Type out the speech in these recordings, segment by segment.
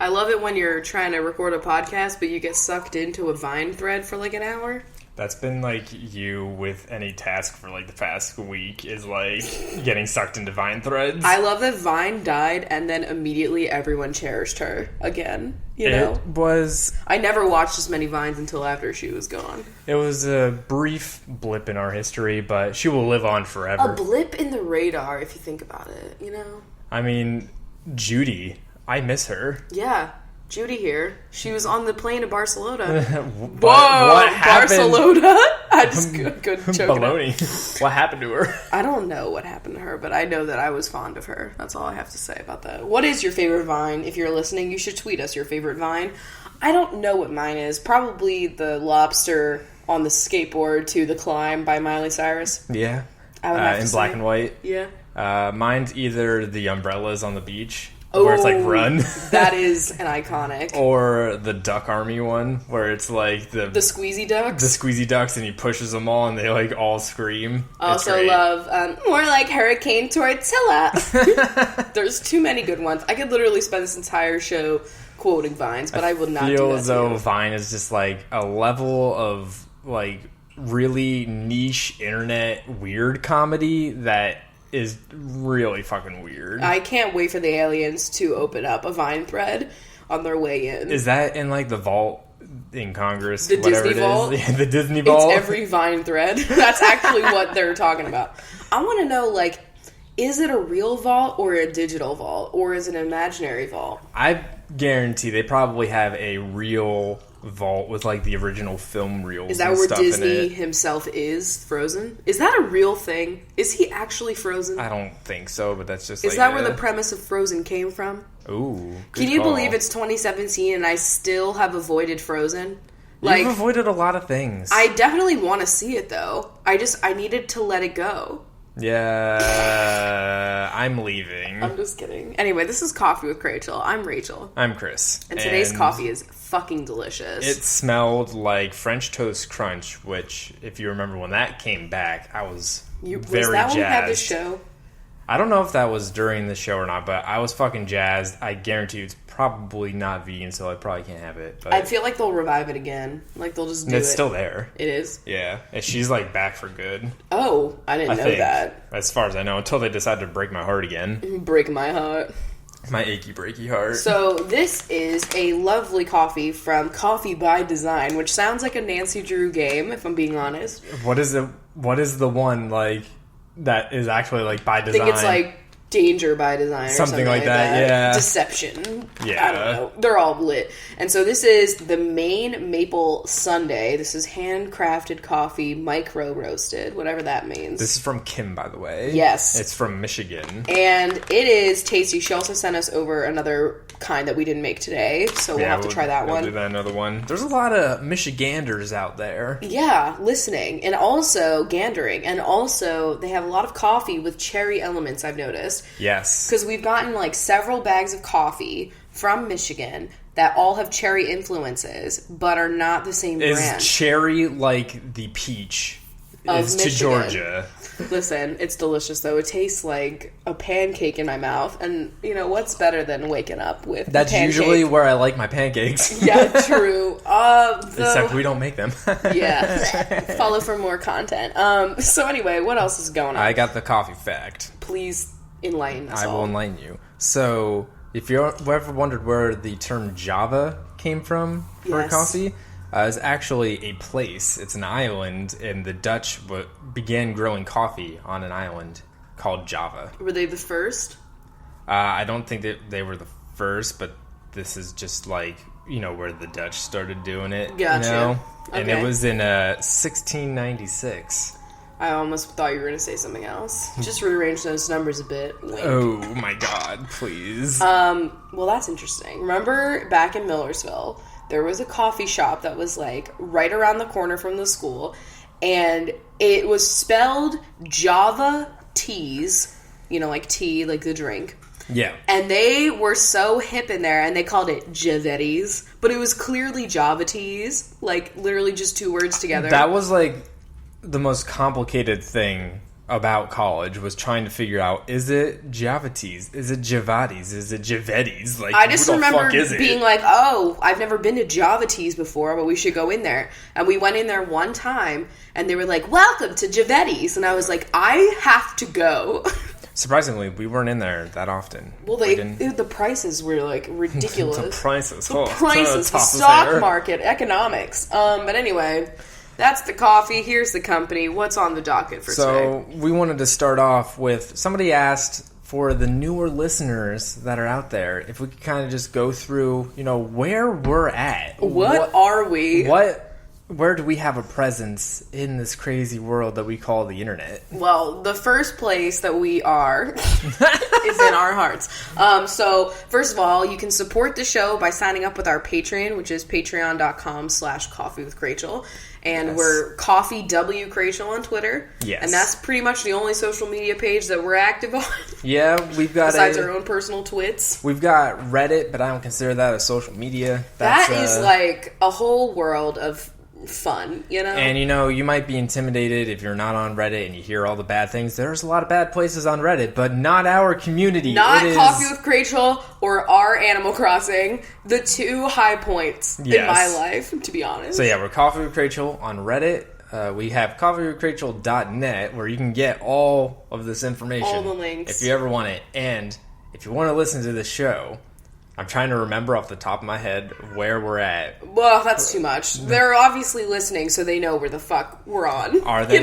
I love it when you're trying to record a podcast, but you get sucked into a Vine thread for like an hour. That's been like you with any task for like the past week is like getting sucked into Vine threads. I love that Vine died and then immediately everyone cherished her again. You know? It was... I never watched as many Vines until after she was gone. It was a brief blip in our history, but she will live on forever. A blip in the radar, if you think about it, you know? I mean, Judy, I miss her. Yeah. Judy here. She was on the plane to Barcelona. Whoa! What happened? Barcelona? I just couldn't choke Baloney. What happened to her? I don't know what happened to her, but I know that I was fond of her. That's all I have to say about that. What is your favorite Vine? If you're listening, you should tweet us your favorite Vine. I don't know what mine is. Probably the lobster on the skateboard to the climb by Miley Cyrus. Yeah. I would have to in say. black and white. Yeah. Mine's either the umbrellas on the beach. Where it's like run. That is an iconic. Or the Duck Army one, where it's like the squeezy ducks. The squeezy ducks, and he pushes them all, and they like all scream. Also love more like Hurricane Tortilla. There's too many good ones. I could literally spend this entire show quoting Vines, but I will not do that. I feel as though Vine is just like a level of like really niche internet weird comedy that is really fucking weird. I can't wait for the aliens to open up a Vine thread on their way in. Is that in like the vault in Congress? The Disney vault? Yeah, the Disney vault? It's every Vine thread. That's actually what they're talking about. I want to know, like, is it a real vault or a digital vault? Or is it an imaginary vault? I guarantee they probably have a real vault with like the original film reels. Is that where Disney himself is frozen? Is that a real thing? Is he actually frozen? I don't think so, but that's just is that where the premise of Frozen came from? Ooh, can you believe it's 2017 and I still have avoided Frozen? Like, you've avoided a lot of things. I definitely want to see it though. I needed to let it go. Yeah, I'm leaving. I'm just kidding. Anyway, this is Coffee with Crachel. I'm Rachel. I'm Chris. And today's coffee is fucking delicious. It smelled like French Toast Crunch, which, if you remember when that came back, I was very jazzed. Was that when we had the show? I don't know if that was during the show or not, but I was fucking jazzed. I guarantee you it's probably not vegan, so I probably can't have it. But I feel like they'll revive it again. Like, they'll just do it. It's still there. It is? Yeah. And she's, like, back for good. Oh, I didn't know that. As far as I know, until they decide to break my heart again. Break my heart. My achy, breaky heart. So, this is a lovely coffee from Coffee by Design, which sounds like a Nancy Drew game, if I'm being honest. What is the one, like, that is actually, like, by design? I think it's, like, Danger by Design or something like that. Yeah. Deception. Yeah. I don't know. They're all lit. And so this is the Maine Maple Sundae. This is handcrafted coffee, micro roasted, whatever that means. This is from Kim, by the way. Yes. It's from Michigan. And it is tasty. She also sent us over another kind that we didn't make today, so we'll have to try that one. We'll do that another one. There's a lot of Michiganders out there. Yeah, listening. And also gandering. And also, they have a lot of coffee with cherry elements, I've noticed. Yes. Because we've gotten like several bags of coffee from Michigan that all have cherry influences, but are not the same brand. Is cherry like the peach is to Georgia? Listen, it's delicious though. It tastes like a pancake in my mouth, and you know what's better than waking up with That's usually where I like my pancakes. Yeah, true. Except we don't make them. Yeah. Follow for more content. So anyway, what else is going on? I got the coffee fact. Please enlighten us all. I will enlighten you. So, if you ever wondered where the term Java came from for coffee, it's actually a place. It's an island, and the Dutch began growing coffee on an island called Java. Were they the first? I don't think that they were the first, but this is just like, where the Dutch started doing it. Gotcha. And it was in 1696. I almost thought you were going to say something else. Just rearrange those numbers a bit. Wink. Oh my god, please. Well, that's interesting. Remember back in Millersville, there was a coffee shop that was like right around the corner from the school, and it was spelled Java Teas, like tea, like the drink. Yeah. And they were so hip in there, and they called it Javettis, but it was clearly Java Teas, like literally just two words together. That was like the most complicated thing about college was trying to figure out, is it Javatis? Is it Javatis? Is it Javetis? Like, I just who the remember fuck is being it? like, oh, I've never been to Javatis before, but we should go in there. And we went in there one time, and they were like, welcome to Javetis. And I was like, I have to go. Surprisingly, we weren't in there that often. Well, the prices were, like, ridiculous. The prices. The stock market, economics. But anyway, that's the coffee. Here's the company. What's on the docket for today? So, we wanted to start off with, somebody asked for the newer listeners that are out there, if we could kind of just go through, where we're at. What are we? Where do we have a presence in this crazy world that we call the internet? Well, the first place that we are is in our hearts. So, first of all, you can support the show by signing up with our Patreon, which is patreon.com/CoffeeWithChrachel. And we're CoffeeWChrachel on Twitter. Yes. And that's pretty much the only social media page that we're active on. Yeah, we've got besides our own personal twits. We've got Reddit, but I don't consider that a social media. That is like a whole world of fun, And you might be intimidated if you're not on Reddit and you hear all the bad things. There's a lot of bad places on Reddit, but not our community. Not Coffee with Rachel or our Animal Crossing, the two high points in my life, to be honest. So yeah, we're Coffee with Rachel on Reddit. We have CoffeeWithChrachel.net where you can get all of this information. All the links. If you ever want it. And if you want to listen to the show, I'm trying to remember off the top of my head where we're at. Well, that's too much. They're obviously listening, so they know where the fuck we're on. Are they?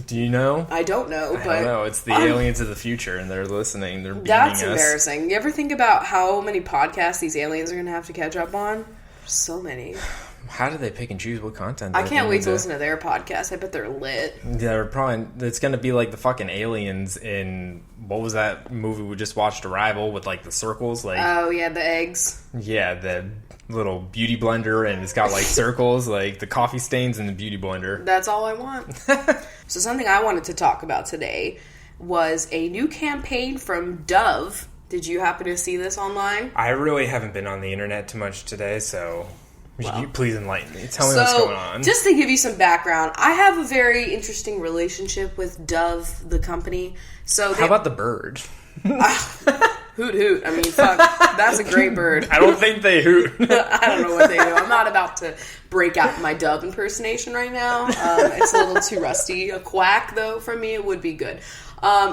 Do you know? I don't know, but... I don't know. It's the aliens of the future, and they're listening. They're beaming us. That's embarrassing. You ever think about how many podcasts these aliens are going to have to catch up on? So many. How do they pick and choose what content? I can't wait to listen to their podcast. I bet they're lit. They're probably... It's going to be like the fucking aliens in... What was that movie we just watched, Arrival, with like the circles? Oh, yeah, the eggs. Yeah, the little beauty blender, and it's got like circles, like the coffee stains in the beauty blender. That's all I want. So something I wanted to talk about today was a new campaign from Dove. Did you happen to see this online? I really haven't been on the internet too much today, so... Would you please enlighten me? Tell me what's going on. Just to give you some background, I have a very interesting relationship with Dove, the company. So how about the bird? Hoot hoot. I mean, fuck. That's a great bird. I don't think they hoot. I don't know what they do. I'm not about to break out my Dove impersonation right now. It's a little too rusty. A quack, though, from me, it would be good.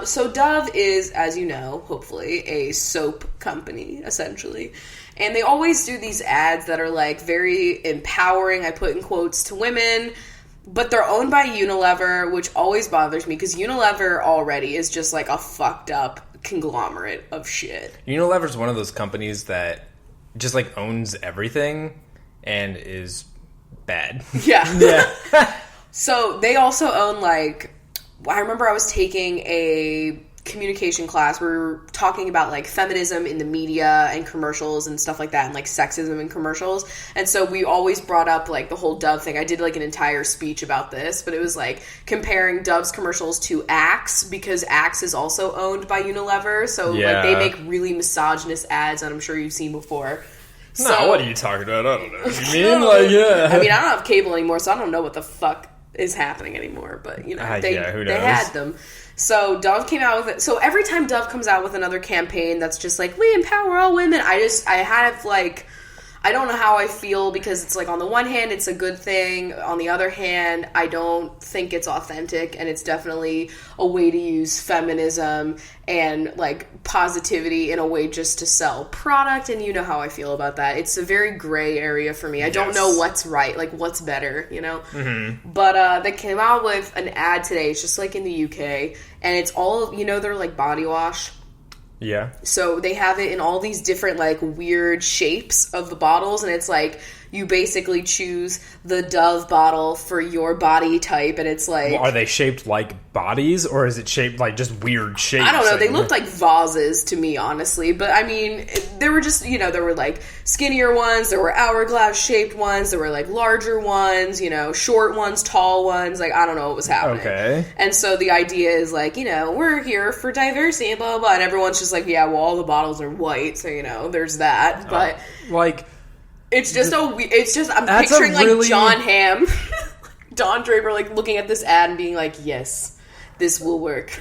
So Dove is, as you know, hopefully, a soap company, essentially. And they always do these ads that are, like, very empowering, I put in quotes, to women. But they're owned by Unilever, which always bothers me, because Unilever already is just, like, a fucked up conglomerate of shit. Unilever's one of those companies that just, like, owns everything and is bad. Yeah. So they also own, like... I remember I was taking a communication class where we were talking about, like, feminism in the media and commercials and stuff like that, and, like, sexism in commercials. And so we always brought up, like, the whole Dove thing. I did, like, an entire speech about this, but it was, like, comparing Dove's commercials to Axe, because Axe is also owned by Unilever. So, like, they make really misogynist ads that I'm sure you've seen before. No, what are you talking about? I don't know. You mean, like, yeah. I mean, I don't have cable anymore, so I don't know what the fuck is happening anymore, but who knows? They had them. So Dove came out with it. So every time Dove comes out with another campaign that's just like, we empower all women, I have, like, I don't know how I feel, because it's like, on the one hand, it's a good thing. On the other hand, I don't think it's authentic, and it's definitely a way to use feminism and, like, positivity in a way just to sell product, and you know how I feel about that. It's a very gray area for me. I don't know what's right, like, what's better, Mm-hmm. But they came out with an ad today. It's just like in the UK, and it's all, they're like body wash. Yeah. So they have it in all these different, like, weird shapes of the bottles, and it's like you basically choose the Dove bottle for your body type, and it's like... Well, are they shaped like bodies, or is it shaped like just weird shapes? I don't know. They looked like vases to me, honestly. But, I mean, there were just, there were, like, skinnier ones, there were hourglass-shaped ones, there were, like, larger ones, short ones, tall ones. Like, I don't know what was happening. Okay. And so the idea is, like, we're here for diversity and blah, blah, blah. And everyone's just like, yeah, well, all the bottles are white, so, there's that. But... like... I'm picturing, like, John Hamm, Don Draper, like, looking at this ad and being like, yes, this will work.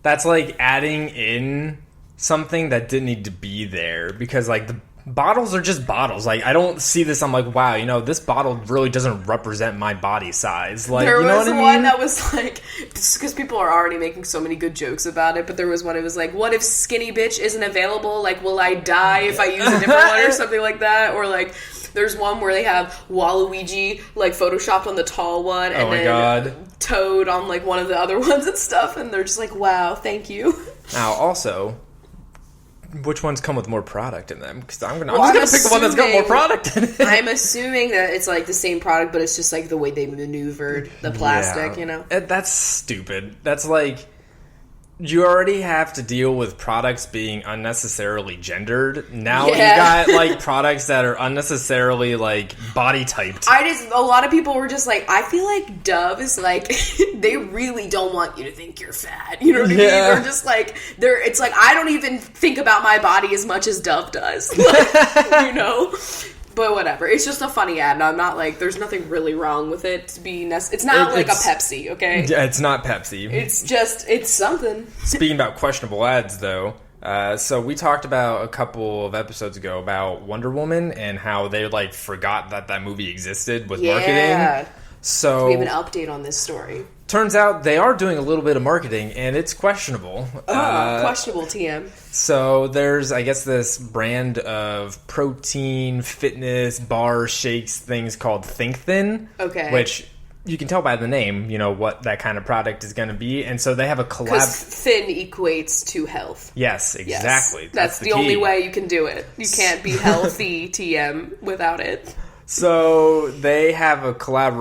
That's like adding in something that didn't need to be there, because like the bottles are just bottles. Like, I don't see this, I'm like, wow, you know, this bottle really doesn't represent my body size. Like, there you know was what I mean? one that was like, because people are already making so many good jokes about it, but there was one, it was like, what if skinny bitch isn't available? Like, will I die if I use a different one or something like that? Or like, there's one where they have Waluigi like photoshopped on the tall one, and then Toad on like one of the other ones and stuff, and they're just like, wow, thank you. Now, also, which ones come with more product in them? Because I'm just gonna pick the one that's got more product in it. I'm assuming that it's like the same product, but it's just like the way they maneuvered the plastic, you know? That's stupid. That's like, you already have to deal with products being unnecessarily gendered. Now you got like products that are unnecessarily like body typed. A lot of people were just like, I feel like Dove is like, they really don't want you to think you're fat. You know what I mean? They're just like, it's like, I don't even think about my body as much as Dove does. Like, you know? But whatever. It's just a funny ad, and I'm not like, there's nothing really wrong with it to be it's not like a Pepsi, okay? Yeah, it's not Pepsi. It's something. Speaking about questionable ads, though, so we talked about a couple of episodes ago about Wonder Woman and how they like forgot that movie existed with marketing. So we have an update on this story. Turns out they are doing a little bit of marketing, and it's questionable. Questionable TM. So there's, I guess, this brand of protein, fitness, bar, shakes, things called Think Thin. Okay. Which you can tell by the name, you know, what that kind of product is going to be. And so they have a collab. Because thin equates to health. Yes, exactly. Yes. That's the only way you can do it. You can't be healthy TM without it. So they have a collab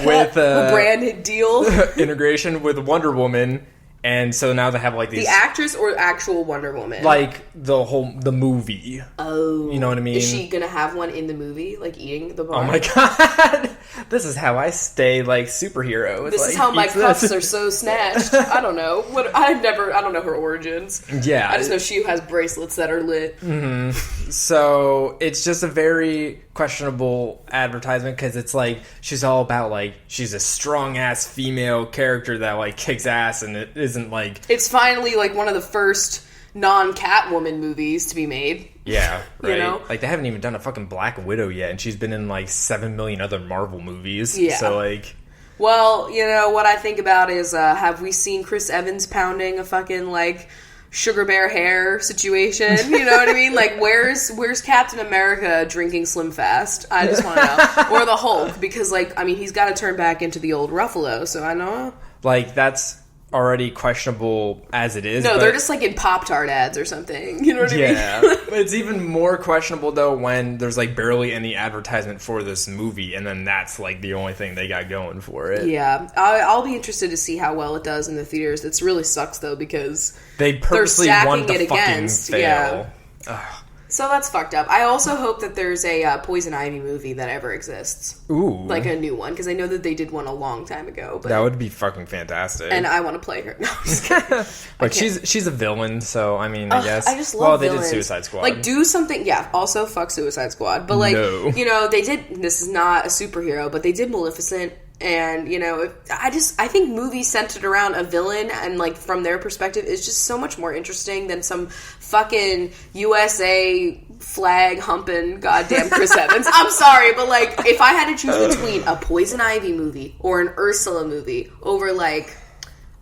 with a branded deal integration with Wonder Woman, and so now they have like these, the actress or actual Wonder Woman, like the movie. Oh, you know what I mean? Is she gonna have one in the movie, like eating the bar? Oh my god, this is how I stay like superhero. This is how my cuffs are so snatched. I don't know I don't know her origins. Yeah, I just know she has bracelets that are lit. Mm-hmm. So it's just a very questionable advertisement, because it's like she's all about like she's a strong ass female character that like kicks ass, and it isn't like, it's finally like one of the first non-Catwoman movies to be made. Yeah, right. You know? Like, they haven't even done a fucking Black Widow yet, and she's been in like 7 million other Marvel movies. Yeah. So like, well, you know what I think about is have we seen Chris Evans pounding a fucking like Sugar Bear hair situation? You know what I mean? Like, where's Captain America drinking Slim Fast? I just want to know. Or the Hulk, because like, I mean, he's got to turn back into the old Ruffalo, so I know. Like, that's already questionable as it is. No, they're just like in Pop-Tart ads or something. You know what I mean? Yeah. But it's even more questionable, though, when there's like barely any advertisement for this movie, and then that's like the only thing they got going for it. Yeah. I'll be interested to see how well it does in the theaters. It really sucks, though, because they purposely want to fucking fail. Yeah. Ugh. So that's fucked up. I also hope that there's a Poison Ivy movie that ever exists. Ooh. Like a new one, because I know that they did one a long time ago. But, that would be fucking fantastic. and I want to play her. No, I'm just kidding. But she's a villain, so I mean, I guess. I just love villains. They did Suicide Squad. Like, do something. Yeah, also fuck Suicide Squad. But like, you know, they did. This is not a superhero, but they did Maleficent. And, you know, I think movies centered around a villain and, like, from their perspective is just so much more interesting than some fucking USA flag humping goddamn Chris Evans. I'm sorry, but, like, if I had to choose between a Poison Ivy movie or an Ursula movie over, like,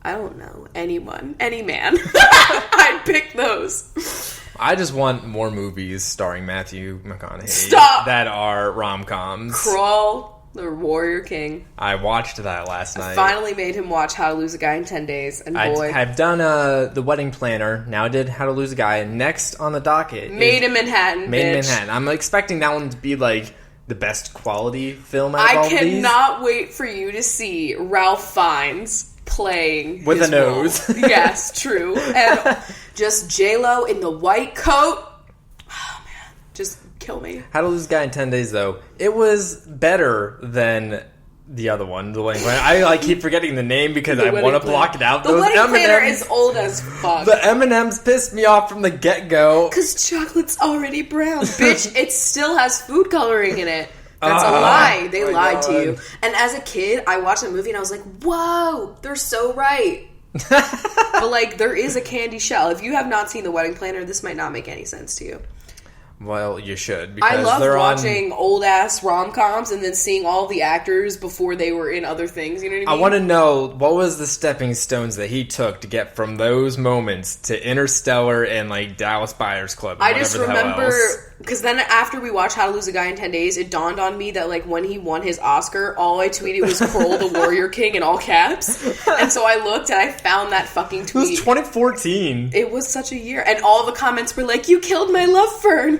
I don't know, any man, I'd pick those. I just want more movies starring Matthew McConaughey. Stop! That are rom-coms. Crawl. The Warrior King. I watched that last night. I finally made him watch How to Lose a Guy in 10 Days, and boy... I've done The Wedding Planner, now I did How to Lose a Guy. Next on the docket Made in Manhattan, Made in Manhattan. I'm expecting that one to be, like, the best quality film out of all these. I cannot wait for you to see Ralph Fiennes playing with his a nose. Role. Yes, true. And just J-Lo in the white coat. Oh, man. Just... kill me. How to Lose a Guy in 10 Days, though. It was better than the other one, The Wedding Planner. I like keep forgetting the name because I want to block it out. The Wedding Planner is old as fuck. The M&Ms pissed me off from the get-go. Because chocolate's already brown. Bitch, it still has food coloring in it. That's a lie. They lied to you. And as a kid, I watched that movie and I was like, whoa, they're so right. But, like, there is a candy shell. If you have not seen The Wedding Planner, this might not make any sense to you. Well, you should. Because I love watching old-ass rom-coms and then seeing all the actors before they were in other things, you know what I mean? I want to know, what was the stepping stones that he took to get from those moments to Interstellar and, like, Dallas Buyers Club and I just remember, else. because then after we watched How to Lose a Guy in 10 Days, it dawned on me that, like, when he won his Oscar, all I tweeted was Kroll the Warrior King in all caps. And so I looked and I found that fucking tweet. It was 2014. It was such a year. And all the comments were like, you killed my love fern.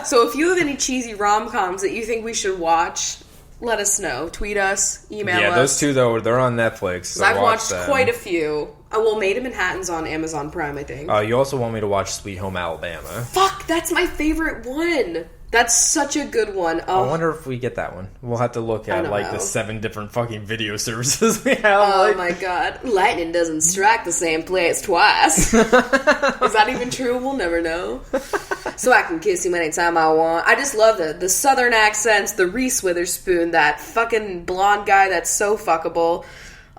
So if you have any cheesy rom-coms that you think we should watch, let us know. Tweet us, email us. Yeah, those two, though, they're on Netflix. So I've watched quite a few. Well, Made in Manhattan's on Amazon Prime, I think. Oh, you also want me to watch Sweet Home Alabama. Fuck, that's my favorite one. That's such a good one. Oh. I wonder if we get that one. We'll have to look at, like, the 7 different fucking video services we have. Oh, my God. Lightning doesn't strike the same place twice. Is that even true? We'll never know. So I can kiss you anytime I want. I just love the southern accents, the Reese Witherspoon, that fucking blonde guy that's so fuckable.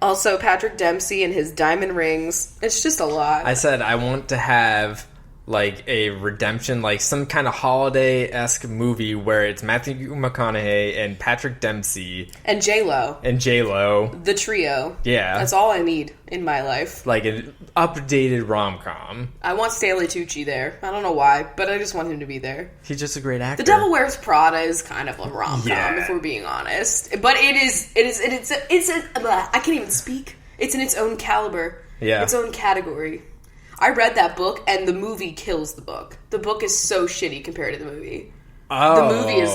Also, Patrick Dempsey and his diamond rings. It's just a lot. I said I want to have, like, a redemption, like some kind of holiday-esque movie where it's Matthew McConaughey and Patrick Dempsey. And J-Lo. The trio. Yeah. That's all I need in my life. Like an updated rom-com. I want Stanley Tucci there. I don't know why, but I just want him to be there. He's just a great actor. The Devil Wears Prada is kind of a rom-com, if we're being honest. But I can't even speak. It's in its own caliber. Yeah. Its own category. I read that book, and the movie kills the book. The book is so shitty compared to the movie. Oh. The movie is...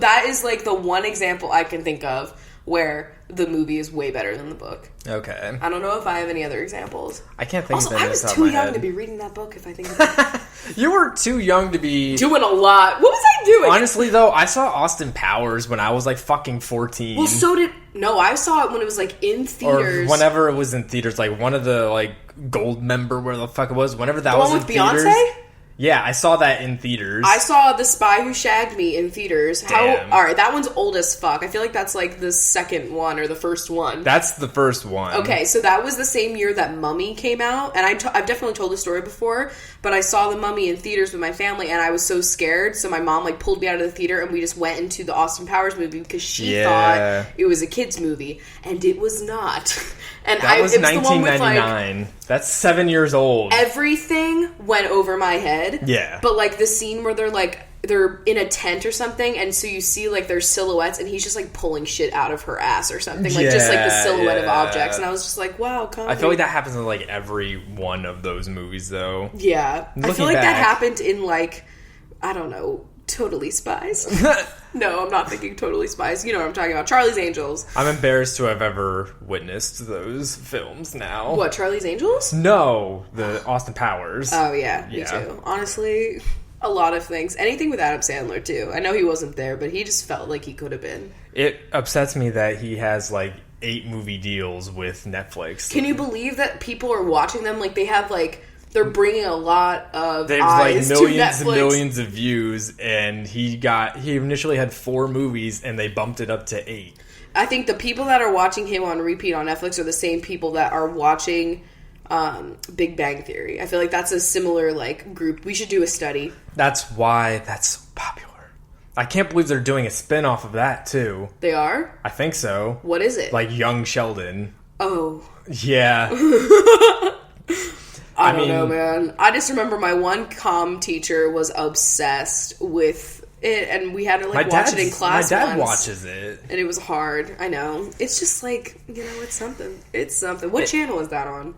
that is, like, the one example I can think of where the movie is way better than the book. Okay. I don't know if I have any other examples. I can't think of them. I was too young to be reading that book, if I think about it. You were too young to be... doing a lot. What was I doing? Honestly, though, I saw Austin Powers when I was, like, fucking 14. Well, so did... No, I saw it when it was, like, in theaters. Or whenever it was in theaters. Like, one of the, like, Gold member, where the fuck it was. Whenever that was in theaters. The one with Beyonce? Yeah, I saw that in theaters. I saw The Spy Who Shagged Me in theaters. Damn. Alright, that one's old as fuck. I feel like that's like the second one or the first one. That's the first one. Okay, so that was the same year that Mummy came out. And I've definitely told this story before, but I saw the Mummy in theaters with my family and I was so scared. So my mom like pulled me out of the theater and we just went into the Austin Powers movie because she thought it was a kid's movie. And it was not. And that was 1999. Like, that's 7 years old. Everything went over my head. Yeah. But like the scene where they're in a tent or something, and so you see like their silhouettes, and he's just like pulling shit out of her ass or something, like just like the silhouette of objects, and I was just like, wow. I feel like that happens in like every one of those movies, though. Yeah, I feel like that happened in like, I don't know, Totally Spies. No, I'm not thinking Totally Spies. You know what I'm talking about. Charlie's Angels. I'm embarrassed to have ever witnessed those films now. What, Charlie's Angels? No, the Austin Powers. Oh, yeah, me too. Honestly, a lot of things. Anything with Adam Sandler, too. I know he wasn't there, but he just felt like he could have been. It upsets me that he has, like, 8 movie deals with Netflix. Can you believe that people are watching them? Like, they have, like... They're bringing a lot of There's eyes like millions to and millions of views, and he initially had 4 movies, and they bumped it up to 8. I think the people that are watching him on repeat on Netflix are the same people that are watching Big Bang Theory. I feel like that's a similar like group. We should do a study. That's why that's so popular. I can't believe they're doing a spin-off of that, too. They are? I think so. What is it? Like Young Sheldon. Oh. Yeah. I don't know, man. I just remember my one comm teacher was obsessed with it, and we had to like watch it in class. My dad watches it, and it was hard. I know. It's just like, you know, it's something. It's something. What channel is that on?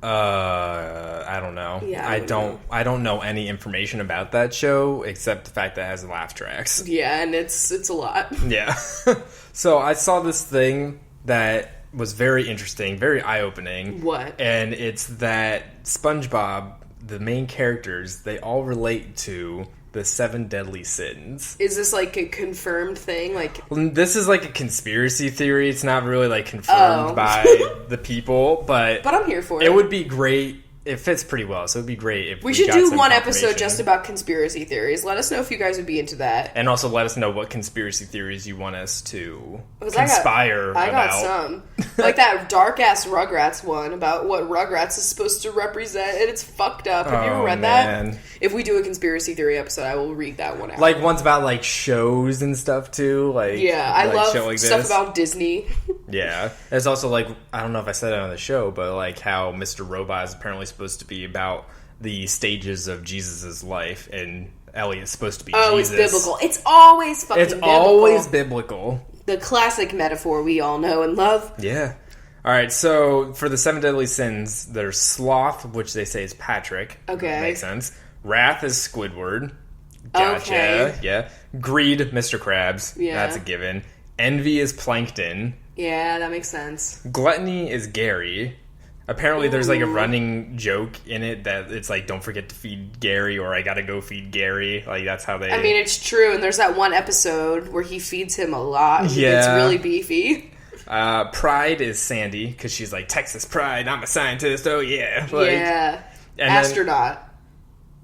I don't know. Yeah, I don't know any information about that show except the fact that it has laugh tracks. Yeah, and it's a lot. Yeah. So I saw this thing that was very interesting, very eye-opening. What? And it's that SpongeBob, the main characters, they all relate to the 7 deadly sins. Is this like a confirmed thing? Like, this is like a conspiracy theory. It's not really like confirmed by the people, but I'm here for it. It would be great it fits pretty well. So it'd be great if we should got do some one episode confirmation. just about conspiracy theories. Let us know if you guys would be into that. And also let us know what conspiracy theories you want us to 'Cause conspire I got about. some. Like that dark-ass Rugrats one about what Rugrats is supposed to represent, and it's fucked up. Have you ever read that? If we do a conspiracy theory episode, I will read that one out. Like ones about like shows and stuff too. Like I like love shit like stuff this. about Disney. Yeah. There's also like, I don't know if I said it on the show, but like how Mr. Robot is apparently supposed to be about the stages of Jesus' life, and Elliot's supposed to be Jesus. It's biblical. It's always fucking biblical. It's always biblical. The classic metaphor we all know and love. Yeah. All right, so for the 7 deadly sins, there's sloth, which they say is Patrick. Okay. Makes sense. Wrath is Squidward. Gotcha. Okay. Yeah. Greed, Mr. Krabs. Yeah. That's a given. Envy is Plankton. Yeah, that makes sense. Gluttony is Gary. Apparently there's like a running joke in it that it's like, don't forget to feed Gary, or I gotta go feed Gary. Like, that's how they... I mean, it's true, and there's that one episode where he feeds him a lot. He gets really beefy. Pride is Sandy, because she's like, Texas Pride, I'm a scientist, oh yeah. Like, yeah. Astronaut.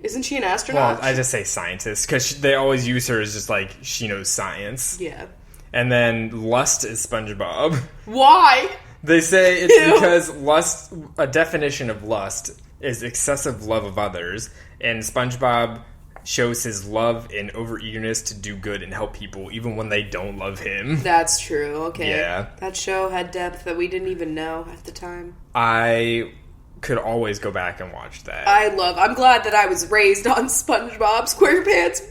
Isn't she an astronaut? Well, I just say scientist, because they always use her as just like, she knows science. Yeah. And then lust is SpongeBob. Why? They say it's because lust, a definition of lust is excessive love of others, and SpongeBob shows his love and overeagerness to do good and help people even when they don't love him. That's true. Okay. Yeah. That show had depth that we didn't even know at the time. I could always go back and watch that. I'm glad that I was raised on SpongeBob SquarePants.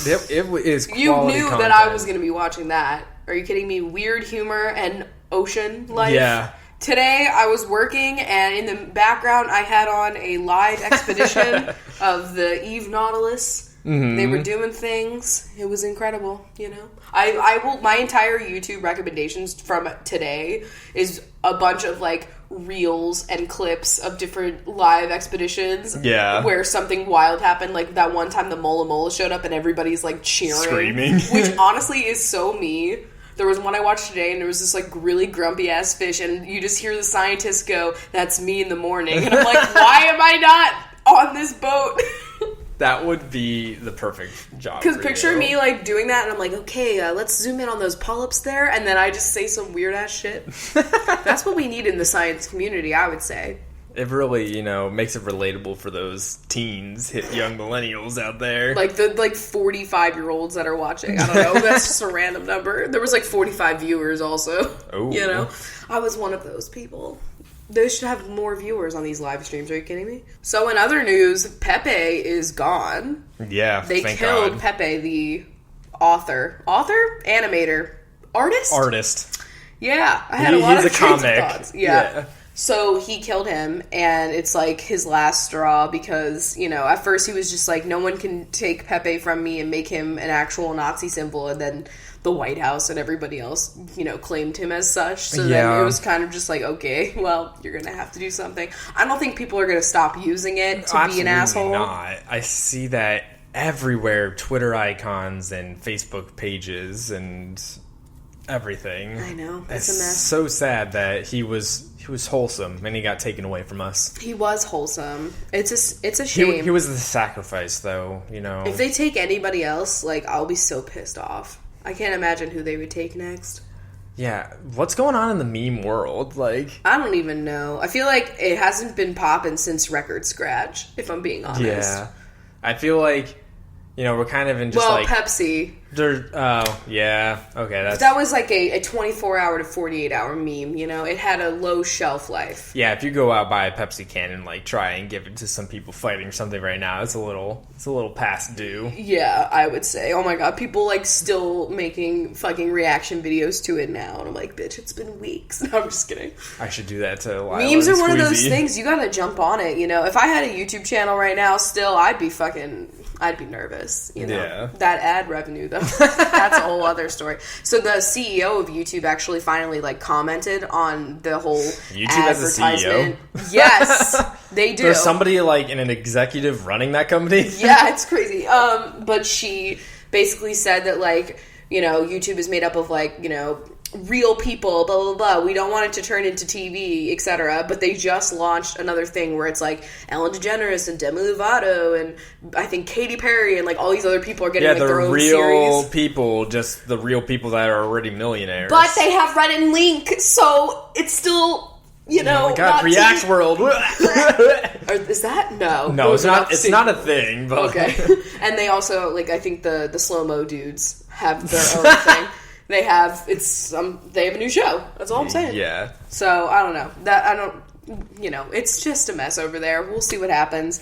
It is quality You knew content. that I was going to be watching that. Are you kidding me? Weird humor and ocean life. Yeah. Today I was working, and in the background I had on a live expedition of the Eve Nautilus. Mm-hmm. They were doing things. It was incredible, you know. I will. My entire YouTube recommendations from today is a bunch of like reels and clips of different live expeditions. Yeah. Where something wild happened, like that one time the Mola Mola showed up and everybody's like cheering, screaming, which honestly is so me. There was one I watched today, and there was this, like, really grumpy-ass fish, and you just hear the scientists go, "That's me in the morning." And I'm like, why am I not on this boat? That would be the perfect job. Because picture me, like, doing that, and I'm like, okay, let's zoom in on those polyps there, and then I just say some weird-ass shit. That's what we need in the science community, I would say. It really, you know, makes it relatable for those teens, hip young millennials out there. Like the 45-year-olds that are watching. I don't know. That's just a random number. There was like 45 viewers also. Oh. You know? I was one of those people. They should have more viewers on these live streams. Are you kidding me? So in other news, Pepe is gone. Yeah, They thank killed God. Pepe, the author? Animator? Artist? Yeah. I had a lot of trains of thoughts. Yeah. So he killed him, and it's like his last straw because, you know, at first he was just like, no one can take Pepe from me and make him an actual Nazi symbol, and then the White House and everybody else, you know, claimed him as such. So then it was kind of just like, okay, well, you're going to have to do something. I don't think people are going to stop using it to be an asshole. Not. I see that everywhere, Twitter icons and Facebook pages and everything. I know. It's a mess. So sad that he was wholesome and he got taken away from us. He was wholesome. It's a shame. He was the sacrifice, though, you know. If they take anybody else, like, I'll be so pissed off. I can't imagine who they would take next. Yeah, what's going on in the meme world? Like, I don't even know. I feel like it hasn't been popping since Record Scratch, if I'm being honest. Yeah. I feel like, you know, we're kind of in just like... Pepsi. Yeah. Okay, that was like a 24-hour to 48-hour meme, you know? It had a low shelf life. Yeah, if you go out buy a Pepsi can and like try and give it to some people fighting or something right now, it's a little past due. Yeah, I would say. Oh my god, people like still making fucking reaction videos to it now, and I'm like, bitch, it's been weeks. No, I'm just kidding. I should do that to Lila Memes are and one of those Squeezy. things, you gotta jump on it, you know? If I had a YouTube channel right now, still, I'd be nervous, you know? Yeah. That ad revenue, though, that's a whole other story. So the CEO of YouTube actually finally, like, commented on the whole YouTube has a advertisement. CEO? Yes, they do. There's somebody, like, in an executive running that company? Yeah, it's crazy. But she basically said that, like, you know, YouTube is made up of, like, you know, real people, blah, blah, blah. We don't want it to turn into TV, etc. But they just launched another thing where it's like Ellen DeGeneres and Demi Lovato and I think Katy Perry and like all these other people are getting like their own series. real people, just the real people that are already millionaires. But they have Red and Link, so it's still, you know, oh my God, React World. Is that? No. No, it's not. It's not a thing. But. Okay. And they also, like, I think the slow-mo dudes have their own thing. They have a new show. That's all I'm saying. Yeah. So I don't know. It's just a mess over there. We'll see what happens.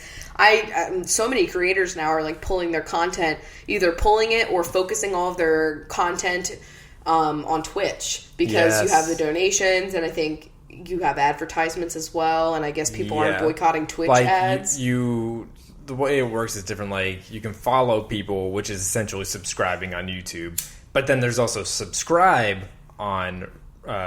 So many creators now are like pulling their content, either pulling it or focusing all of their content on Twitch because you have the donations, and I think you have advertisements as well. And I guess people aren't boycotting Twitch ads. The way it works is different. Like you can follow people, which is essentially subscribing on YouTube. But then there's also subscribe on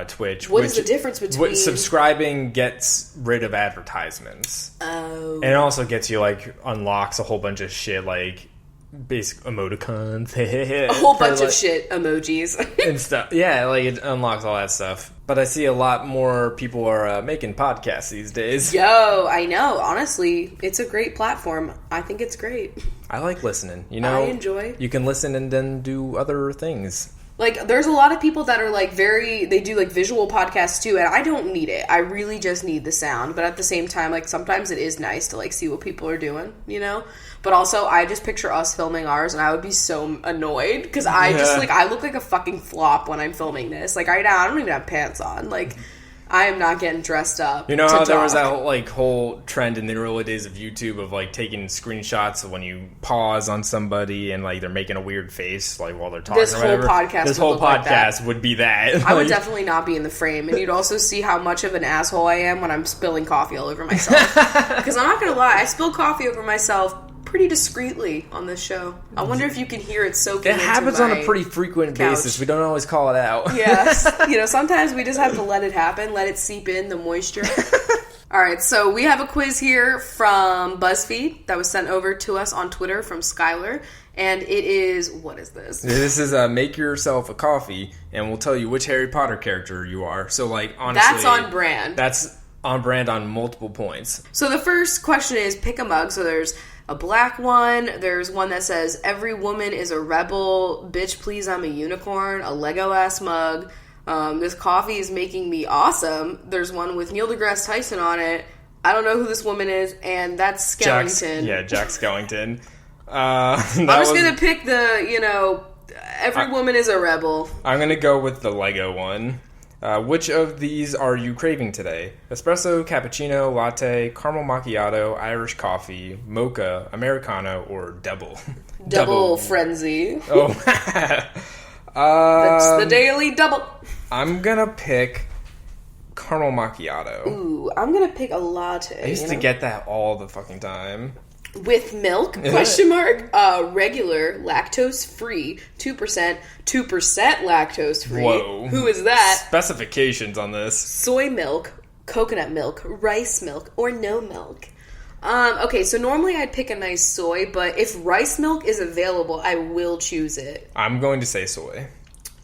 Twitch. What is the difference between... Subscribing gets rid of advertisements. Oh. And it also gets you, like, unlocks a whole bunch of shit, like, basic emoticons. A whole bunch of shit, emojis. and stuff. Yeah, like, it unlocks all that stuff. But I see a lot more people are making podcasts these days. Yo, I know. Honestly, it's a great platform. I think it's great. I like listening. You know, I enjoy. You can listen and then do other things. Like, there's a lot of people that are, like, they do, like, visual podcasts, too, and I don't need it. I really just need the sound. But at the same time, like, sometimes it is nice to, like, see what people are doing, you know? But also, I just picture us filming ours, and I would be so annoyed, because I look like a fucking flop when I'm filming this. Like, I don't even have pants on. Like, I am not getting dressed up. You know how there was that whole trend in the early days of YouTube of like taking screenshots of when you pause on somebody and like they're making a weird face like while they're talking. This whole podcast would be that. I would definitely not be in the frame, and you'd also see how much of an asshole I am when I'm spilling coffee all over myself. Because I'm not gonna lie, I spill coffee over myself pretty discreetly on this show. I wonder if you can hear it soaking. It happens on a pretty frequent basis. We don't always call it out. Yes. Sometimes we just have to let it happen, let it seep in, the moisture. All right, so we have a quiz here from BuzzFeed that was sent over to us on Twitter from Skylar. And it is, what is this? This is make yourself a coffee, and we'll tell you which Harry Potter character you are. So, like, honestly... That's on brand. That's on brand on multiple points. So the first question is pick a mug. So there's a black one. There's one that says, every woman is a rebel. Bitch, please, I'm a unicorn. A Lego-ass mug. This coffee is making me awesome. There's one with Neil deGrasse Tyson on it. I don't know who this woman is, and that's Skellington. Jack Skellington. I'm just going to pick the, every woman is a rebel. I'm going to go with the Lego one. Which of these are you craving today? Espresso, cappuccino, latte, caramel macchiato, Irish coffee, mocha, Americano, or double? Double frenzy. Oh. That's the daily double. I'm gonna pick caramel macchiato. Ooh, I'm gonna pick a latte. I used to get that all the fucking time. With milk? Question mark. Regular, lactose-free, 2%, 2% lactose-free. Whoa. Who is that? Specifications on this. Soy milk, coconut milk, rice milk, or no milk. Okay, so normally I'd pick a nice soy, but if rice milk is available, I will choose it. I'm going to say soy.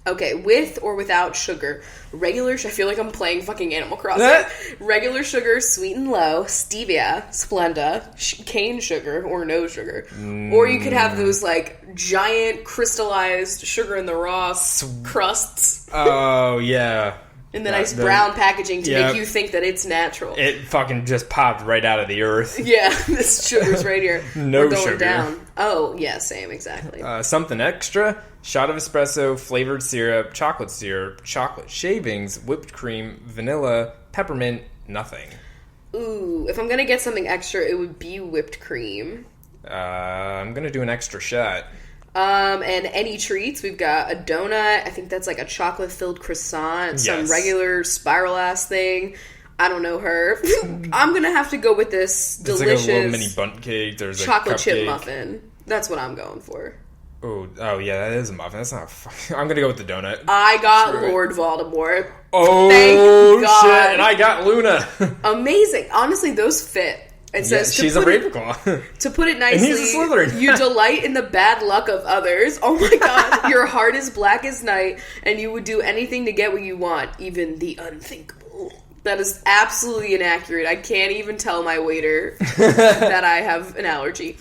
Okay, with or without sugar. Regular, I feel like I'm playing fucking Animal Crossing. Regular sugar, sweet and low, stevia, Splenda, cane sugar, or no sugar. Or you could have those, like, giant crystallized sugar in the raw crusts. Oh, yeah. In the nice brown packaging to make you think that it's natural. It fucking just popped right out of the earth. Yeah, this sugar's right here. No We're going sugar. down. Oh, yeah, same, exactly. Something extra, shot of espresso, flavored syrup, chocolate shavings, whipped cream, vanilla, peppermint, nothing. Ooh, if I'm going to get something extra, it would be whipped cream. I'm going to do an extra shot. And any treats, we've got a donut. I think that's like a chocolate-filled croissant. Some regular spiral-ass thing. I don't know her. I'm going to have to go with this delicious... It's like a little mini bundt cake. There's chocolate chip muffin. That's what I'm going for. Oh yeah, that is a muffin. That's not... I'm going to go with the donut. I got Lord Voldemort. Oh, thank God. Shit. And I got Luna. Amazing. Honestly, those fit. It says, she's a Ravenclaw. To put it nicely, and he's a Slytherin. You delight in the bad luck of others. Oh my god. Your heart is black as night, and you would do anything to get what you want, even the unthinkable. That is absolutely inaccurate. I can't even tell my waiter that I have an allergy.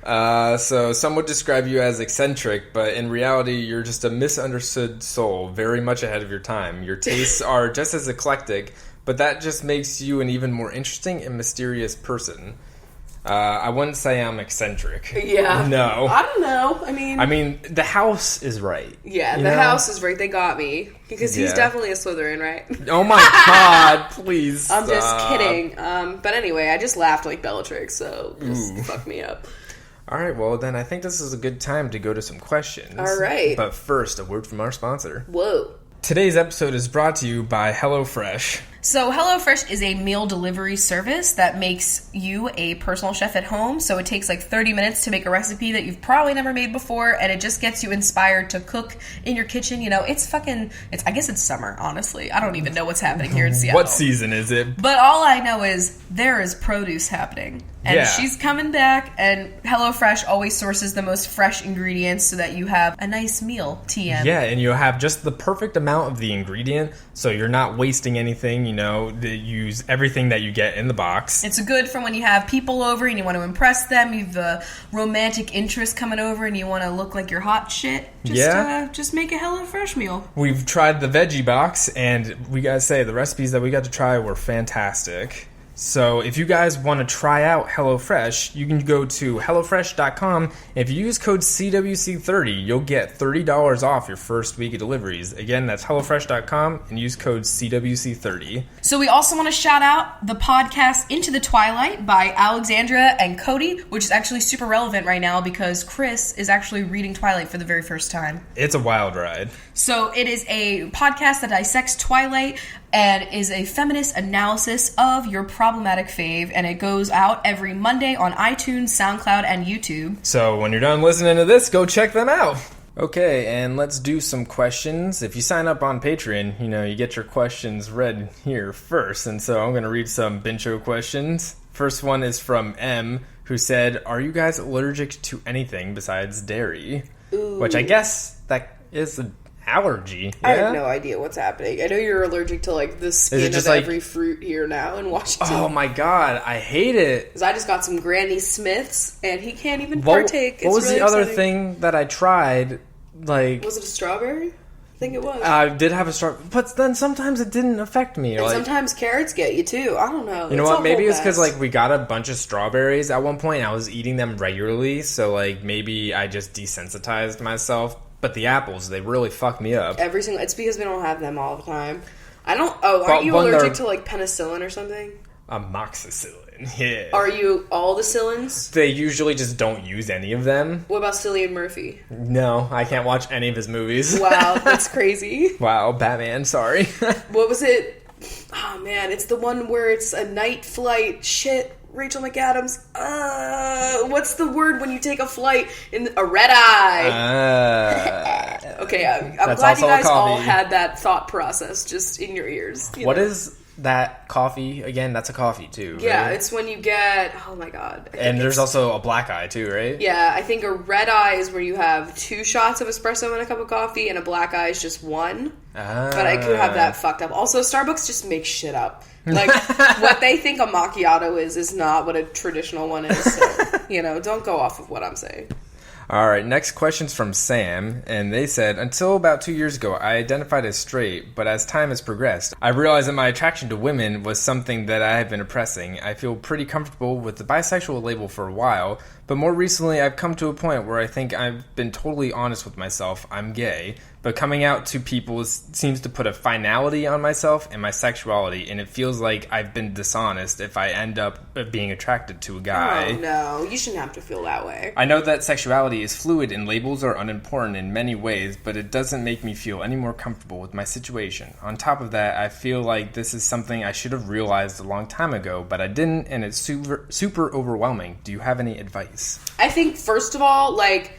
So some would describe you as eccentric, but in reality, you're just a misunderstood soul, very much ahead of your time. Your tastes are just as eclectic, but that just makes you an even more interesting and mysterious person. I wouldn't say I'm eccentric. Yeah. No. I don't know. I mean, the house is right. Yeah, the house is right. They got me. Because he's definitely a Slytherin, right? Oh my god, please I'm just kidding. But anyway, I just laughed like Bellatrix, so just fuck me up. All right, well, then I think this is a good time to go to some questions. All right. But first, a word from our sponsor. Whoa. Today's episode is brought to you by HelloFresh. So HelloFresh is a meal delivery service that makes you a personal chef at home. So it takes like 30 minutes to make a recipe that you've probably never made before, and it just gets you inspired to cook in your kitchen. You know, I guess it's summer, honestly. I don't even know what's happening here in Seattle. What season is it? But all I know is there is produce happening. And she's coming back, and HelloFresh always sources the most fresh ingredients so that you have a nice meal, TM. Yeah, and you'll have just the perfect amount of the ingredient, so you're not wasting anything, you use everything that you get in the box. It's good for when you have people over and you want to impress them, you have a romantic interest coming over and you want to look like you're hot shit. Just make a HelloFresh meal. We've tried the veggie box, and we gotta say, the recipes that we got to try were fantastic. So if you guys want to try out HelloFresh, you can go to HelloFresh.com. If you use code CWC30, you'll get $30 off your first week of deliveries. Again, that's HelloFresh.com and use code CWC30. So we also want to shout out the podcast Into the Twilight by Alexandra and Cody, which is actually super relevant right now because Chris is actually reading Twilight for the very first time. It's a wild ride. So it is a podcast that dissects Twilight and is a feminist analysis of your problematic fave, and it goes out every Monday on iTunes, SoundCloud, and YouTube. So when you're done listening to this, go check them out. Okay, and let's do some questions. If you sign up on Patreon, you get your questions read here first, and so I'm going to read some Bincho questions. First one is from M, who said, "Are you guys allergic to anything besides dairy?" Ooh. Which I guess that is an allergy. I have no idea what's happening. I know you're allergic to the skin of every fruit here now in Washington. Oh my god, I hate it. Because I just got some Granny Smiths and he can't even partake. What was really the other thing that I tried? Was it a strawberry? I think it was. I did have a strawberry, but then sometimes it didn't affect me. And sometimes carrots get you too. I don't know. You know what? Maybe it's because we got a bunch of strawberries at one point. I was eating them regularly, so maybe I just desensitized myself. But the apples, they really fuck me up. It's because we don't have them all the time. Aren't you allergic to penicillin or something? Amoxicillin, yeah. Are you all the Cillins? They usually just don't use any of them. What about Cillian Murphy? No, I can't watch any of his movies. Wow, that's crazy. Wow, Batman, sorry. What was it? Oh man, it's the one where it's a night flight. Shit. Rachel McAdams. What's the word when you take a flight in a red eye? Okay, I'm glad you guys all had that thought process just in your ears. What is that coffee? Again, that's a coffee too, right? Yeah, it's when you get, oh my god. And there's also a black eye too, right? Yeah, I think a red eye is where you have 2 shots of espresso in a cup of coffee, and a black eye is just 1. But I could have that fucked up. Also, Starbucks just makes shit up. What they think a macchiato is not what a traditional one is. So, don't go off of what I'm saying. All right, next question's from Sam, and they said, "Until about 2 years ago, I identified as straight, but as time has progressed, I realized that my attraction to women was something that I have been oppressing. I feel pretty comfortable with the bisexual label for a while, but more recently I've come to a point where I think I've been totally honest with myself. I'm gay, but coming out to people seems to put a finality on myself and my sexuality, and it feels like I've been dishonest if I end up being attracted to a guy." Oh, no. You shouldn't have to feel that way. "I know that sexuality is fluid and labels are unimportant in many ways, but it doesn't make me feel any more comfortable with my situation. On top of that, I feel like this is something I should have realized a long time ago, but I didn't, and it's super overwhelming. Do you have any advice?" I think, first of all, it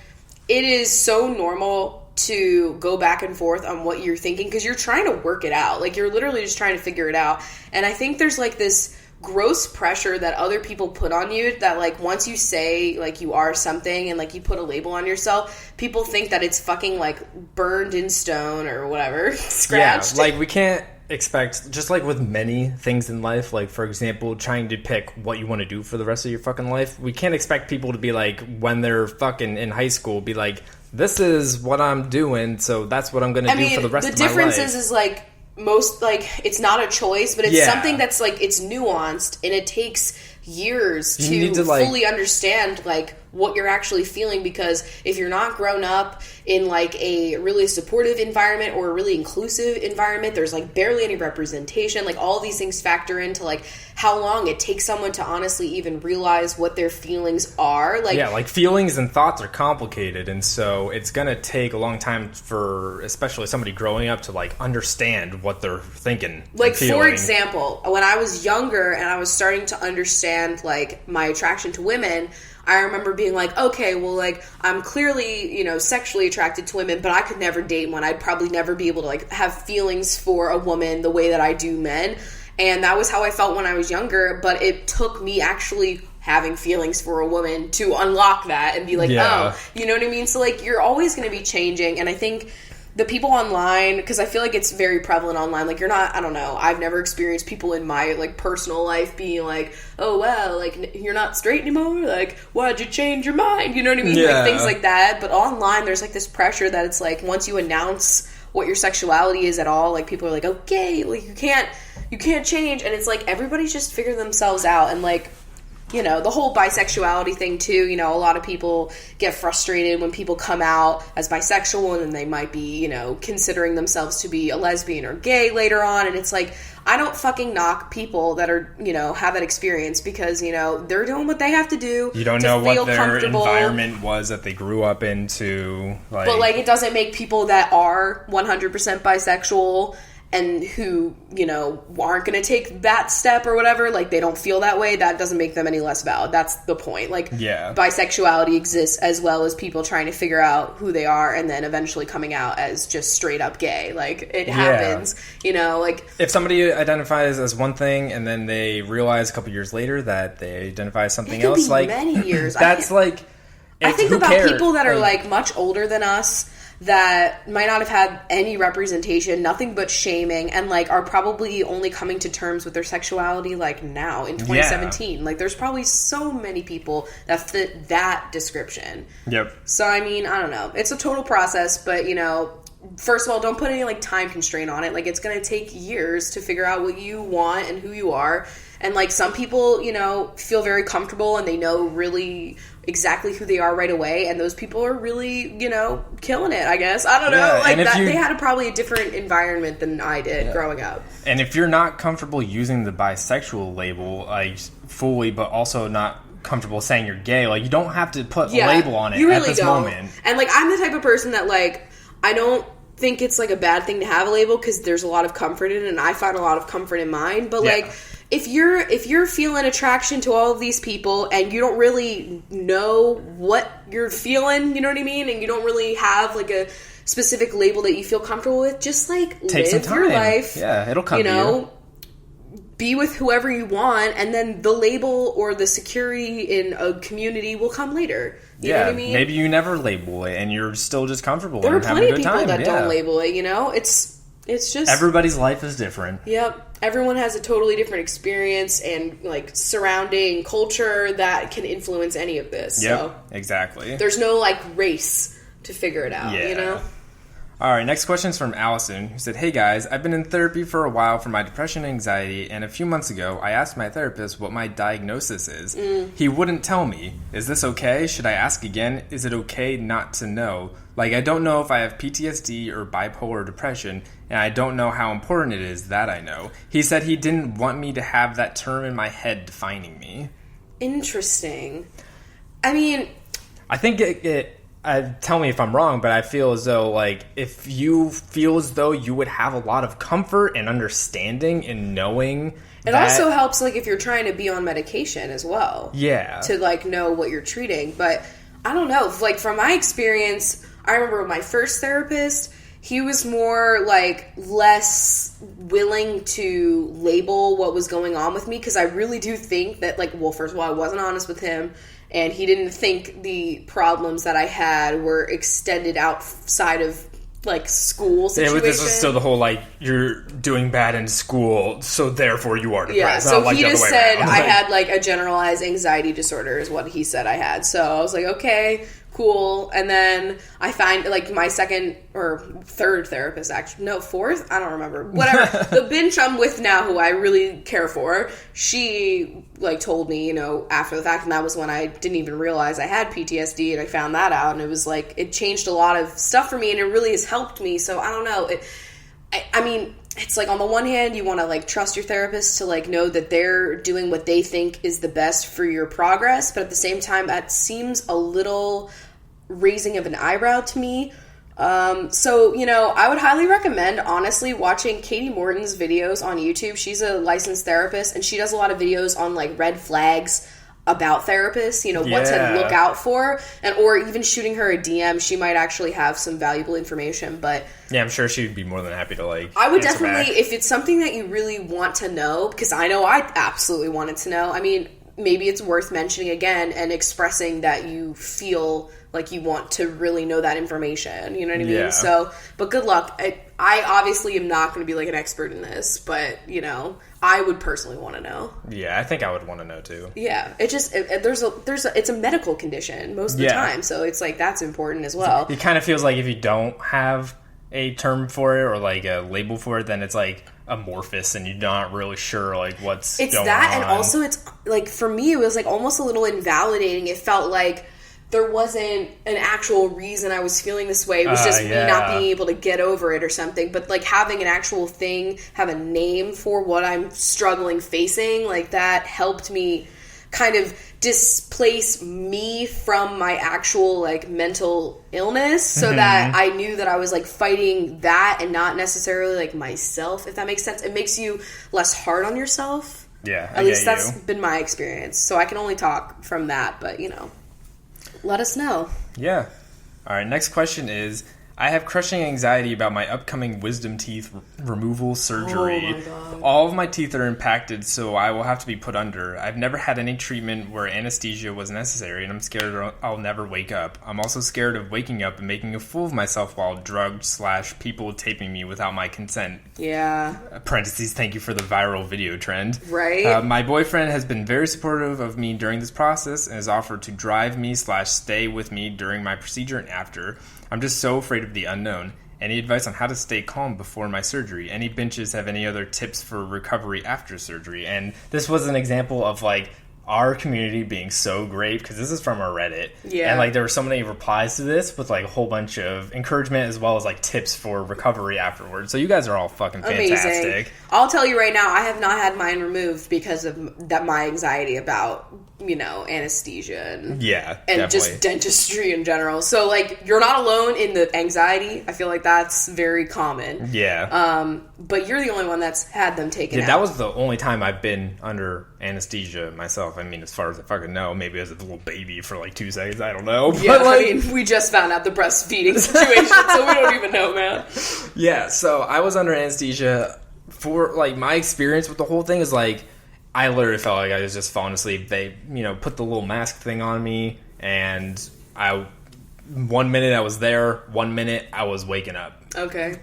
is so normal to go back and forth on what you're thinking because you're trying to work it out. You're literally just trying to figure it out. And I think there's this gross pressure that other people put on you, that like once you say like you are something and like you put a label on yourself, people think that it's fucking like burned in stone or whatever, scratched. Yeah, like we can't expect, just like with many things in life, like for example trying to pick what you want to do for the rest of your fucking life, we can't expect people to be like, when they're fucking in high school, be like, this is what I'm doing, so that's what I'm gonna do for the rest of my life. The difference is like most, like, it's not a choice, but it's something that's like, it's nuanced and it takes years to fully understand like what you're actually feeling, because if you're not grown up in like a really supportive environment or a really inclusive environment, there's like barely any representation. Like all these things factor into like how long it takes someone to honestly even realize what their feelings are. Like, yeah, like feelings and thoughts are complicated, and so it's gonna take a long time for especially somebody growing up to like understand what they're thinking. Like for example, when I was younger and I was starting to understand like my attraction to women, I remember being like, okay, well, like, I'm clearly, you know, sexually attracted to women, but I could never date one. I'd probably never be able to, like, have feelings for a woman the way that I do men. And that was how I felt when I was younger, but it took me actually having feelings for a woman to unlock that and be like, oh, you know what I mean? So, like, you're always going to be changing, and I think the people online, because I feel like it's very prevalent online, like, you're not, I don't know, I've never experienced people in my, like, personal life being like, oh, wow, like, you're not straight anymore, like, why'd you change your mind, you know what I mean, like, things like that, but online, there's, like, this pressure that it's, like, once you announce what your sexuality is at all, like, people are like, okay, like, you can't change, and it's, like, everybody's just figuring themselves out, and, like, you know, the whole bisexuality thing, too. You know, a lot of people get frustrated when people come out as bisexual and then they might be, you know, considering themselves to be a lesbian or gay later on. And it's like, I don't fucking knock people that are, you know, have that experience, because, you know, they're doing what they have to do. You don't know what their environment was that they grew up into. Like, but, like, it doesn't make people that are 100% bisexual and who, you know, aren't going to take that step or whatever, like, they don't feel that way, that doesn't make them any less valid. That's the point. Like, bisexuality exists as well as people trying to figure out who they are and then eventually coming out as just straight up gay. Like, it happens, you know, like... If somebody identifies as one thing and then they realize a couple years later that they identify as something else, like... many years. That's, like... I think about people that are, like, much older than us, that might not have had any representation, nothing but shaming, and, like, are probably only coming to terms with their sexuality, like, now, in 2017. Yeah. Like, there's probably so many people that fit that description. Yep. So, I mean, I don't know. It's a total process, but, you know, first of all, don't put any, like, time constraint on it. Like, it's going to take years to figure out what you want and who you are. And, like, some people, you know, feel very comfortable and they know really exactly who they are right away, and those people are really, you know, killing it, I guess. I don't know. Like, that, they had probably a different environment than I did growing up. And if you're not comfortable using the bisexual label, like, fully, but also not comfortable saying you're gay, like, you don't have to put a label on it really at this moment. And, like, I'm the type of person that, like, I don't think it's, like, a bad thing to have a label, because there's a lot of comfort in it, and I find a lot of comfort in mine, but, like... If you're feeling attraction to all of these people and you don't really know what you're feeling, you know what I mean? And you don't really have, like, a specific label that you feel comfortable with, just, like, take live your life. Yeah, it'll come you know, to you. Be with whoever you want, and then the label or the security in a community will come later. You know what I mean? Maybe you never label it and you're still just comfortable and having a good time. There are plenty of people that don't label label it, you know? It's just... Everybody's life is different. Yep. Everyone has a totally different experience and, like, surrounding culture that can influence any of this. Yep, so exactly. There's no, like, race to figure it out, you know? All right, next question is from Allison, who said, "Hey guys, I've been in therapy for a while for my depression and anxiety, and a few months ago, I asked my therapist what my diagnosis is. He wouldn't tell me. Is this okay? Should I ask again? Is it okay not to know? Like, I don't know if I have PTSD or bipolar depression, and I don't know how important it is that I know. He said he didn't want me to have that term in my head defining me." Interesting. I mean... I think tell me if I'm wrong, but I feel as though, like, if you feel as though you would have a lot of comfort and understanding in knowing it also helps, like, if you're trying to be on medication as well. Yeah. To, like, know what you're treating. But I don't know. Like, from my experience, I remember with my first therapist, he was more, like, less willing to label what was going on with me, because I really do think that, like, well, first of all, I wasn't honest with him, and he didn't think the problems that I had were extended outside of, like, school situation. Yeah, this was still the whole, like, you're doing bad in school, so therefore you are depressed. Yeah, so like he just said around. I had, like, a generalized anxiety disorder is what he said I had. So I was like, okay, cool. And then I find, like, my second or third therapist, actually, no, fourth? I don't remember. Whatever. The binge I'm with now, who I really care for, she, like, told me, you know, after the fact, and that was when I didn't even realize I had PTSD, and I found that out, and it was, like, it changed a lot of stuff for me, and it really has helped me. So I don't know. I mean, it's like, on the one hand, you want to, like, trust your therapist to, like, know that they're doing what they think is the best for your progress, but at the same time, that seems a little raising of an eyebrow to me. So, you know, I would highly recommend, honestly, watching Katie Morton's videos on YouTube. She's a licensed therapist, and she does a lot of videos on, like, red flags about therapists, you know, what to look out for, and or even shooting her a DM. She might actually have some valuable information, but yeah, I'm sure she'd be more than happy to, like, I would answer definitely, back. if it's something that you really want to know, because I know I absolutely wanted to know, I mean, maybe it's worth mentioning again and expressing that you feel like you want to really know that information, you know what I mean? Yeah. So, but good luck. I obviously am not going to be, like, an expert in this, but, you know, I would personally want to know. Yeah, I think I would want to know too. Yeah, it just, it's a medical condition most of the time, so it's, like, that's important as well. It kind of feels like if you don't have a term for it or, like, a label for it, then it's, like, amorphous and you're not really sure, like, what's going on. It's that, and also it's, like, for me, it was, like, almost a little invalidating. It felt like there wasn't an actual reason I was feeling this way. It was just me not being able to get over it or something. But, like, having an actual thing, have a name for what I'm facing, like, that helped me kind of displace me from my actual, like, mental illness, so that I knew that I was, like, fighting that and not necessarily, like, myself, if that makes sense. It makes you less hard on yourself. Yeah, At least that's been my experience. So I can only talk from that, but, you know, let us know. Yeah. All right, next question is, I have crushing anxiety about my upcoming wisdom teeth removal surgery. Oh my God. All of my teeth are impacted, so I will have to be put under. I've never had any treatment where anesthesia was necessary, and I'm scared I'll never wake up. I'm also scared of waking up and making a fool of myself while drugged / people taping me without my consent. Yeah. Parentheses, thank you for the viral video trend. Right. My boyfriend has been very supportive of me during this process and has offered to drive me / stay with me during my procedure and after. I'm just so afraid of the unknown. Any advice on how to stay calm before my surgery? Any binches have any other tips for recovery after surgery? And this was an example of, like, our community being so great, because this is from our Reddit. Yeah. And, like, there were so many replies to this with, like, a whole bunch of encouragement as well as, like, tips for recovery afterwards. So you guys are all fucking fantastic. Amazing. I'll tell you right now, I have not had mine removed because of that, my anxiety about, you know, anesthesia and definitely. just dentistry in general. So, like, you're not alone in the anxiety. I feel like that's very common. Yeah. But you're the only one that's had them taken out. That was the only time I've been under anesthesia myself. I mean, as far as I fucking know, maybe as a little baby for, like, 2 seconds. I don't know. Yeah, but, like, I mean, we just found out the breastfeeding situation, so we don't even know, man. Yeah, so I was under anesthesia. For, like, my experience with the whole thing is, like, I literally felt like I was just falling asleep. They, you know, put the little mask thing on me, and 1 minute I was there, 1 minute I was waking up. Okay.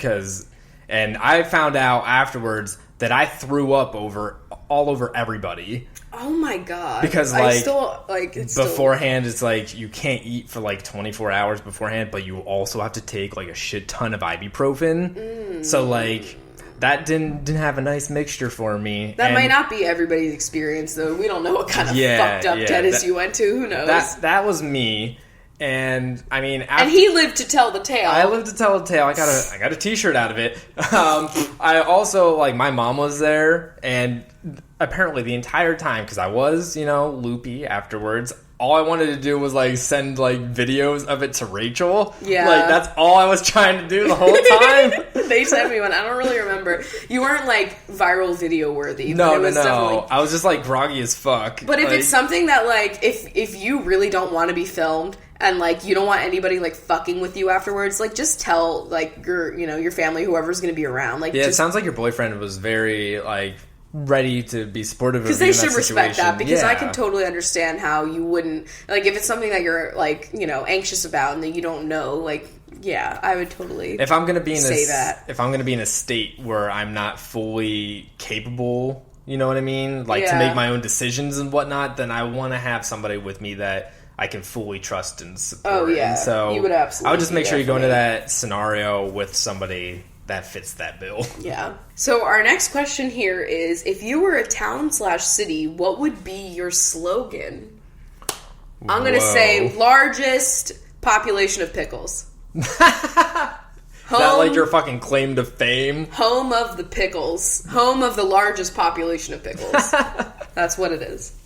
And I found out afterwards that I threw up all over everybody. Oh my God. Because, like, beforehand, it's like you can't eat for, like, 24 hours beforehand, but you also have to take, like, a shit ton of ibuprofen. So, like, that didn't have a nice mixture for me. That might not be everybody's experience, though. We don't know what kind of fucked up dentist you went to. Who knows? That was me. And I mean, and he lived to tell the tale. I lived to tell the tale. I got a T-shirt out of it. I also, like, my mom was there, and apparently the entire time, because I was, you know, loopy afterwards, all I wanted to do was, like, send, like, videos of it to Rachel. Yeah. Like, that's all I was trying to do the whole time. They sent me one. I don't really remember. You weren't, like, viral video worthy. No. I was just, like, groggy as fuck. But if like, it's something that, like, if you really don't want to be filmed and, like, you don't want anybody, like, fucking with you afterwards, like, just tell, like, your family, whoever's going to be around. Like, yeah, it sounds like your boyfriend was very, like, ready to be supportive of you in that because they should situation. respect that, because yeah. I can totally understand how you wouldn't, like, if it's something that you're, like, anxious about and that you don't know, like, yeah, I would totally if I'm gonna be in say that. If I'm going to be in a state where I'm not fully capable, you know what I mean? Like, to make my own decisions and whatnot, then I want to have somebody with me that I can fully trust and support. Oh, yeah. And so You would absolutely. I would just make sure you go into that scenario with somebody that fits that bill. Yeah. So our next question here is, if you were a town/city, what would be your slogan? I'm going to say largest population of pickles. Is that like your fucking claim to fame? Home of the pickles. Home of the largest population of pickles. That's what it is.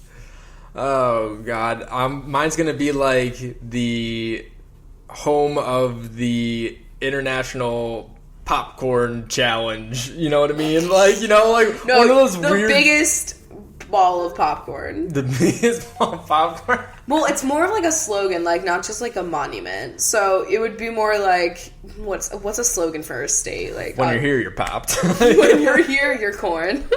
Oh, God. Mine's going to be like the home of the international popcorn challenge. You know what I mean? Like, like No, one of those the weird... biggest ball of popcorn. The biggest ball of popcorn? Well, it's more of like a slogan, like not just like a monument. So it would be more like, what's a slogan for a state? Like, when you're here, you're popped. when you're here, you're corn.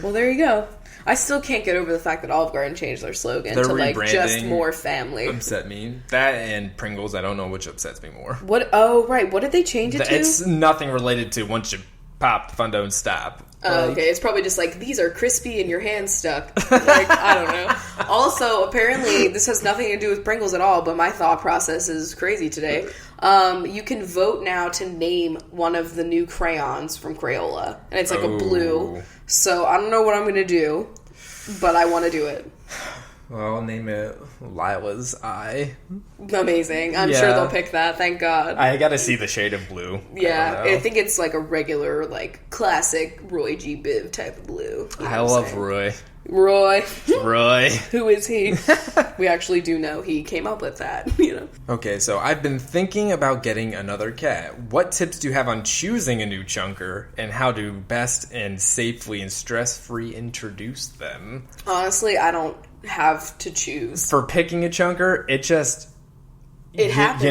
Well, there you go. I still can't get over the fact that Olive Garden changed their slogan to like just more family. Upset me. That and Pringles, I don't know which upsets me more. What? Oh, right. What did they change it to? It's nothing related to once you pop, fun don't stop. Oh, okay. It's probably just like, these are crispy and your hand's stuck. Like, I don't know. Also, apparently, this has nothing to do with Pringles at all, but my thought process is crazy today. You can vote now to name one of the new crayons from Crayola. And it's like a blue. So I don't know what I'm going to do, but I want to do it. Well, I'll name it Lila's Eye. Amazing. I'm sure they'll pick that. Thank God. I gotta see the shade of blue. Yeah, I think it's like a regular, like, classic Roy G. Biv type of blue. I love Roy. Roy. Who is he? We actually do know he came up with that, Okay, so I've been thinking about getting another cat. What tips do you have on choosing a new chunker, and how to best and safely and stress-free introduce them? Honestly, I don't have to choose. For picking a chunker, it just... It happens.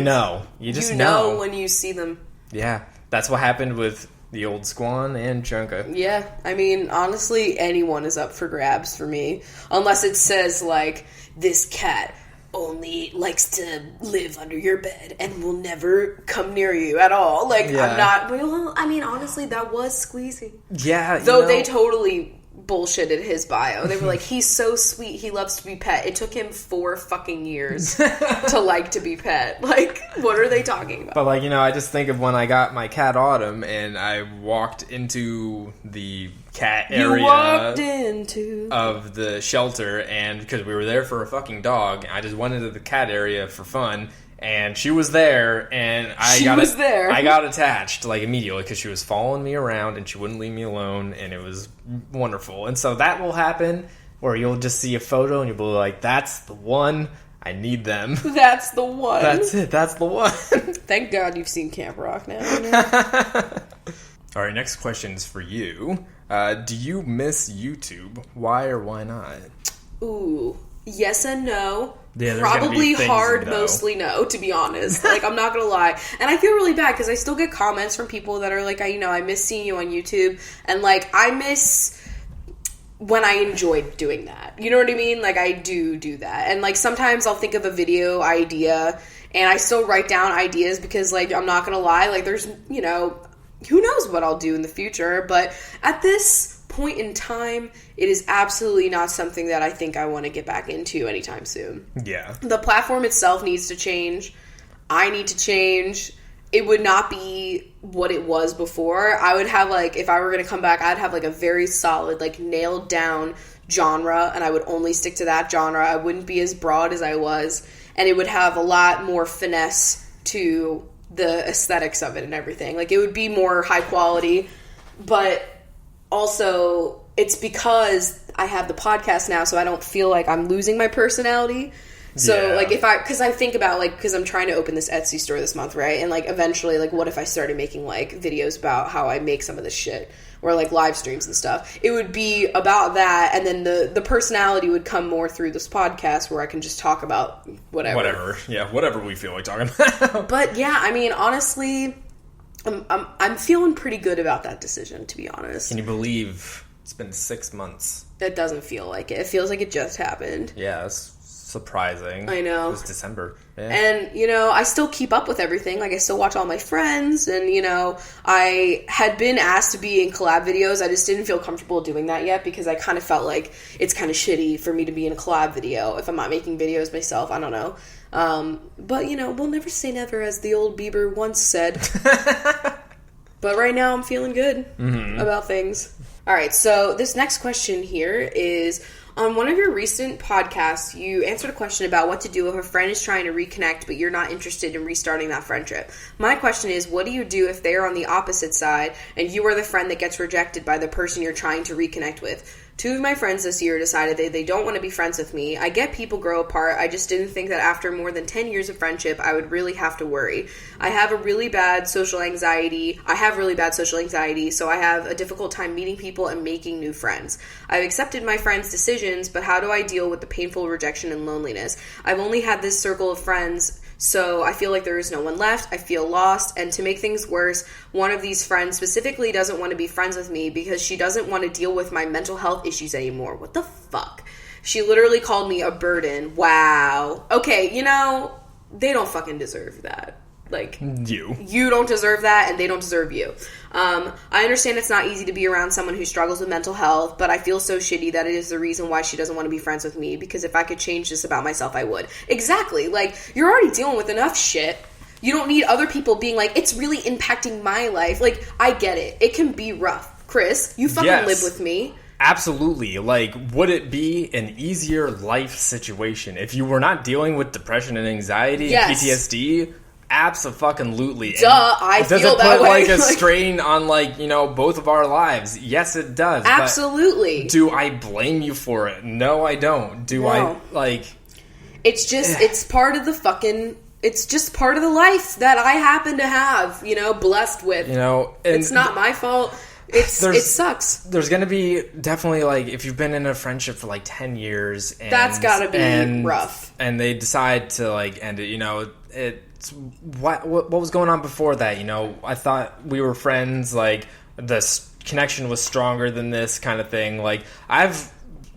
You just know. When you see them. Yeah, that's what happened with the old Squan and Chunka. Yeah, I mean, honestly, anyone is up for grabs for me. Unless it says, like, this cat only likes to live under your bed and will never come near you at all. Like, I'm not... Well, I mean, honestly, that was Squeezy. Yeah, Though they totally bullshitted his bio. They were like, he's so sweet, he loves to be pet. It took him 4 fucking years to like to be pet. Like, what are they talking about? But, like, I just think of when I got my cat Autumn and I walked into the cat area of the shelter, and because we were there for a fucking dog, I just went into the cat area for fun. And she was there, and I got attached, like, immediately, because she was following me around, and she wouldn't leave me alone, and it was wonderful. And so that will happen, where you'll just see a photo, and you'll be like, that's the one, I need them. That's the one. That's it, that's the one. Thank God you've seen Camp Rock now. All right, next question's for you. Do you miss YouTube? Why or why not? Ooh, yes and no. Yeah, probably hard, mostly no, to be honest. Like, I'm not gonna lie. And I feel really bad, because I still get comments from people that are like, I miss seeing you on YouTube. And, like, I miss when I enjoyed doing that. You know what I mean? Like, I do that. And, like, sometimes I'll think of a video idea, and I still write down ideas, because, like, I'm not gonna lie, like, there's, who knows what I'll do in the future. But at this point in time, it is absolutely not something that I think I want to get back into anytime soon. Yeah. The platform itself needs to change. I need to change. It would not be what it was before. I would have, like, if I were going to come back, I'd have, like, a very solid, like, nailed down genre, and I would only stick to that genre. I wouldn't be as broad as I was, and it would have a lot more finesse to the aesthetics of it and everything. Like, it would be more high quality, but also, it's because I have the podcast now, so I don't feel like I'm losing my personality. So, like, because I think about, like, because I'm trying to open this Etsy store this month, right? And, like, eventually, like, what if I started making, like, videos about how I make some of this shit? Or, like, live streams and stuff. It would be about that, and then the personality would come more through this podcast where I can just talk about whatever. Whatever we feel like talking about. But, yeah, I mean, honestly, I'm feeling pretty good about that decision, to be honest. Can you believe it's been 6 months? It doesn't feel like it. It feels like it just happened. Yeah, it's surprising. I know. It was December. Yeah. And, you know, I still keep up with everything. Like, I still watch all my friends. And, you know, I had been asked to be in collab videos. I just didn't feel comfortable doing that yet because I kind of felt like it's kind of shitty for me to be in a collab video if I'm not making videos myself. I don't know. But, you know, we'll never say never, as the old Bieber once said. But right now I'm feeling good about things. All right, so this next question here is, on one of your recent podcasts, you answered a question about what to do if a friend is trying to reconnect, but you're not interested in restarting that friendship. My question is, what do you do if they are on the opposite side and you are the friend that gets rejected by the person you're trying to reconnect with? 2 of my friends this year decided they don't want to be friends with me. I get people grow apart. I just didn't think that after more than 10 years of friendship, I would really have to worry. I have really bad social anxiety, so I have a difficult time meeting people and making new friends. I've accepted my friends' decisions, but how do I deal with the painful rejection and loneliness? I've only had this circle of friends, so I feel like there is no one left. I feel lost, and to make things worse, one of these friends specifically doesn't want to be friends with me because she doesn't want to deal with my mental health issues anymore. What the fuck? She literally called me a burden. Wow. Okay, you know, they don't fucking deserve that. Like, you don't deserve that, and they don't deserve you. I understand it's not easy to be around someone who struggles with mental health, but I feel so shitty that it is the reason why she doesn't want to be friends with me, because if I could change this about myself, I would. Exactly. Like, you're already dealing with enough shit. You don't need other people being like, it's really impacting my life. Like, I get it. It can be rough. Chris, you fucking live with me. Absolutely. Like, would it be an easier life situation if you were not dealing with depression and anxiety and PTSD? Abso-fucking-lutely. Duh, I feel that way. Does it put, like, a strain on, like, you know, both of our lives? Yes, it does. Absolutely. But do I blame you for it? No, I don't. I, like... It's just, it's part of the fucking... It's just part of the life that I happen to have, you know, blessed with. You know... It's not my fault. It sucks. There's going to be definitely, like, if you've been in a friendship for, like, 10 years... And, that's got to be rough. And they decide to, like, end it, you know, what was going on before that, you know? I thought we were friends, like, the connection was stronger than this kind of thing. Like, I've,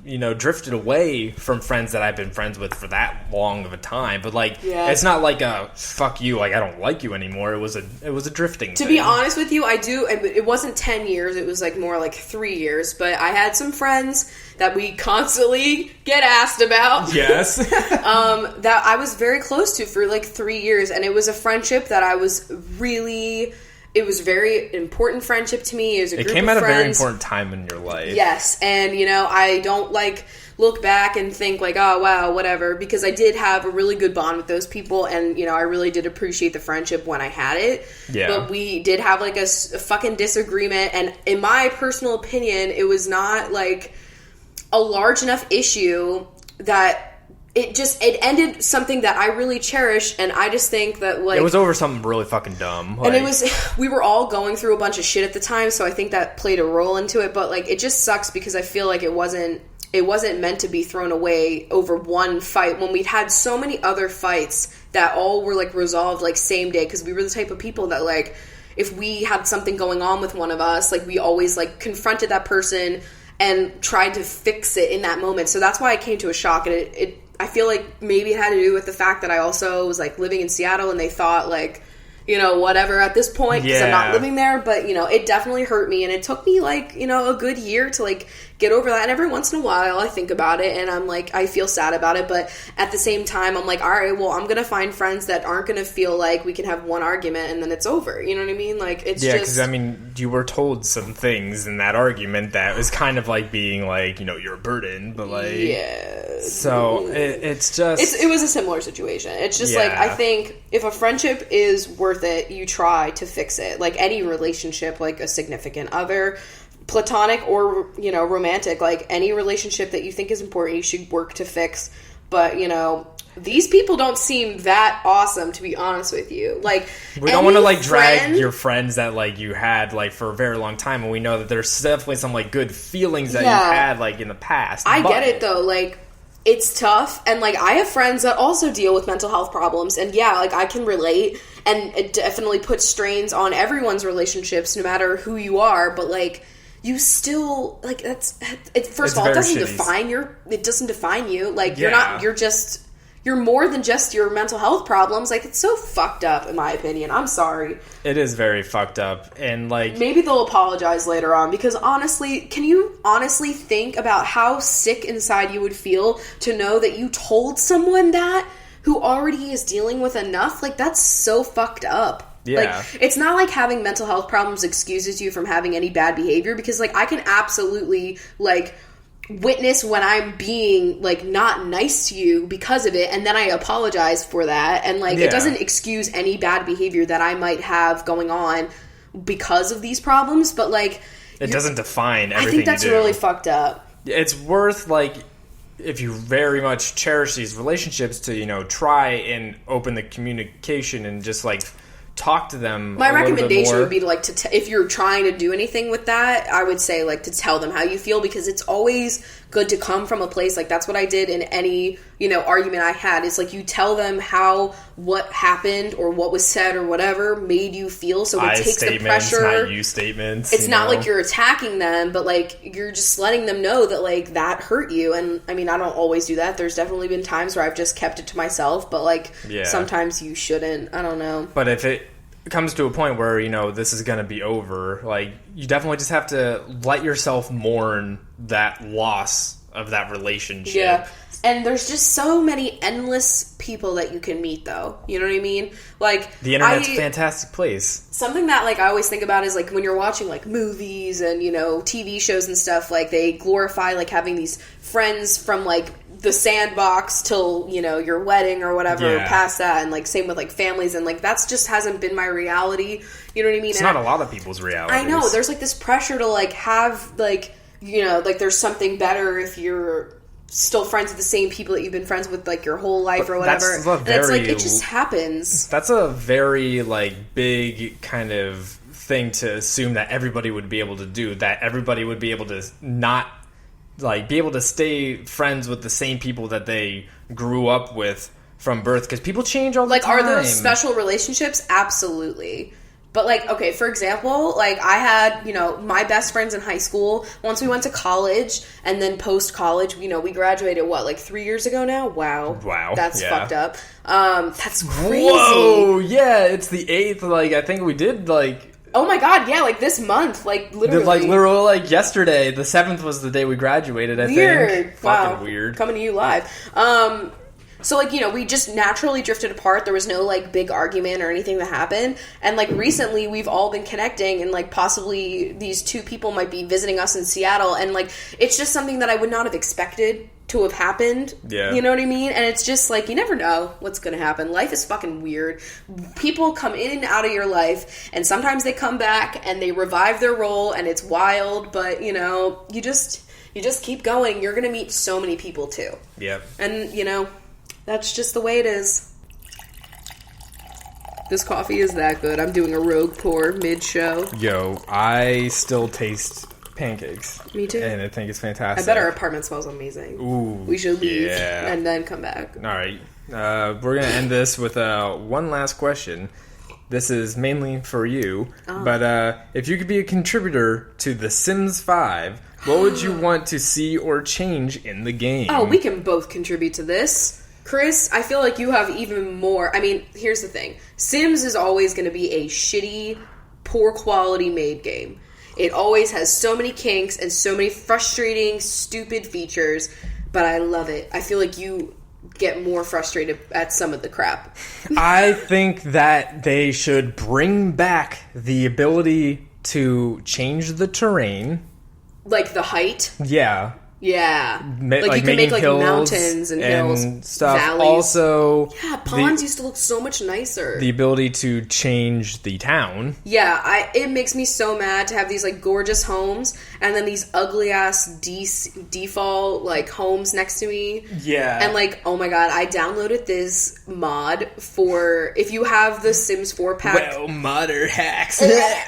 you know, drifted away from friends that I've been friends with for that long of a time, but, like, it's not like a fuck you, like, I don't like you anymore. It was a drifting to thing. be honest with you, I do. It wasn't 10 years, it was, like, more like 3 years, but I had some friends that we constantly get asked about. Yes. That I was very close to for, like, 3 years, and it was a friendship that I was really... It was a very important friendship to me. It was a group of friends. It came at a very important time in your life. Yes, and, you know, I don't, like, look back and think, like, oh, wow, whatever, because I did have a really good bond with those people, and, you know, I really did appreciate the friendship when I had it. Yeah. But we did have, like, a fucking disagreement, and in my personal opinion, it was not, like, a large enough issue that... It ended something that I really cherished, and I just think that, like... It was over something really fucking dumb. Like, and we were all going through a bunch of shit at the time, so I think that played a role into it, but, like, it just sucks because I feel like it wasn't meant to be thrown away over one fight when we'd had so many other fights that all were, like, resolved, like, same day, because we were the type of people that, like, if we had something going on with one of us, like, we always, like, confronted that person and tried to fix it in that moment. So that's why I came to a shock, and I feel like maybe it had to do with the fact that I also was, like, living in Seattle, and they thought, like, you know, whatever at this point, because I'm not living there, but, you know, it definitely hurt me, and it took me, like, you know, a good year to, like, get over that, and every once in a while I think about it, and I'm like, I feel sad about it, but at the same time, I'm like, alright, well, I'm gonna find friends that aren't gonna feel like we can have one argument, and then it's over, you know what I mean? Like, it's just... Yeah, because, I mean, you were told some things in that argument that was kind of like being like, you know, you're a burden, but, like... Yeah. So, it's just... It was a similar situation. It's just, like, I think if a friendship is worth it, you try to fix it. Like, any relationship, like a significant other... platonic or, you know, romantic, like, any relationship that you think is important, you should work to fix. But, you know, these people don't seem that awesome, to be honest with you. Like, we don't want to like drag your friends that like you had like for a very long time, and we know that there's definitely some like good feelings that you've had like in the past. I get it though, like it's tough, and like I have friends that also deal with mental health problems, and yeah, like I can relate, and it definitely puts strains on everyone's relationships, no matter who you are. But like, you still like first of all, it doesn't define you. Like you're more than just your mental health problems. Like, it's so fucked up, in my opinion. I'm sorry. It is very fucked up. And, like... maybe they'll apologize later on. Because, honestly, can you honestly think about how sick inside you would feel to know that you told someone that who already is dealing with enough? Like, that's so fucked up. Yeah. Like, it's not like having mental health problems excuses you from having any bad behavior. Because, like, I can absolutely, like... witness when I'm being like not nice to you because of it, and then I apologize for that, and like it doesn't excuse any bad behavior that I might have going on because of these problems, but like it doesn't define everything. I think that's really fucked up. It's worth, like, if you very much cherish these relationships, to, you know, try and open the communication and just like talk to them. My recommendation would be to, like, if you're trying to do anything with that, I would say, like, to tell them how you feel, because it's always good to come from a place, like, that's what I did in any, you know, argument I had, is, like, you tell them how what happened or what was said or whatever made you feel, so it takes the pressure. Not you statements. It's not like you're attacking them, but, like, you're just letting them know that, like, that hurt you, and, I mean, I don't always do that. There's definitely been times where I've just kept it to myself, but, like, sometimes you shouldn't. I don't know. But if it comes to a point where, you know, this is going to be over, like, you definitely just have to let yourself mourn that loss of that relationship. Yeah. And there's just so many endless people that you can meet, though. You know what I mean? Like, the internet's a fantastic place. Something that, like, I always think about is, like, when you're watching, like, movies and, you know, TV shows and stuff, like, they glorify, like, having these friends from, like, the sandbox till, you know, your wedding or whatever, past that, and, like, same with, like, families, and, like, that's just hasn't been my reality. You know what I mean? It's not a lot of people's reality. I know. There's, like, this pressure to, like, have, like, you know, like, there's something better if you're still friends with the same people that you've been friends with, like, your whole life or whatever. And it's like, it just happens. That's a very, like, big kind of thing to assume that everybody would be able to do, that everybody would be able to not, like, be able to stay friends with the same people that they grew up with from birth, because people change all the time. Like, are those special relationships? Absolutely. But, like, okay, for example, like, I had, you know, my best friends in high school. Once we went to college, and then post-college, you know, we graduated, what, like 3 years ago now? Wow. That's fucked up. That's crazy. Whoa, yeah, it's the 8th, like, I think we did, like... Oh my god, yeah, like, this month, like, literally. Like, literally, like, yesterday, the 7th was the day we graduated, I think. Weird. Wow. Fucking weird. Coming to you live. So, like, you know, we just naturally drifted apart. There was no, like, big argument or anything that happened. And, like, recently we've all been connecting, and, like, possibly these two people might be visiting us in Seattle. And, like, it's just something that I would not have expected to have happened. Yeah. You know what I mean? And it's just, like, you never know what's going to happen. Life is fucking weird. People come in and out of your life, and sometimes they come back and they revive their role, and it's wild. But, you know, you just keep going. You're going to meet so many people, too. Yep. And, you know... that's just the way it is. This coffee is that good. I'm doing a rogue pour mid-show. Yo, I still taste pancakes. Me too. And I think it's fantastic. I bet our apartment smells amazing. Ooh, we should leave and then come back. All right. We're going to end this with one last question. This is mainly for you. But if you could be a contributor to The Sims 5, what would you want to see or change in the game? Oh, we can both contribute to this. Chris, I feel like you have even more... I mean, here's the thing. Sims is always going to be a shitty, poor quality made game. It always has so many kinks and so many frustrating, stupid features, but I love it. I feel like you get more frustrated at some of the crap. I think that they should bring back the ability to change the terrain. Like the height? Yeah. Yeah. Like you can make like hills mountains and hills, stuff. valleys. Also, yeah, ponds used to look so much nicer. The ability to change the town. Yeah, it makes me so mad to have these like gorgeous homes and then these ugly ass default like homes next to me. Yeah. And like, oh my god, I downloaded this mod for if you have the Sims 4 pack. Well, modder hacks.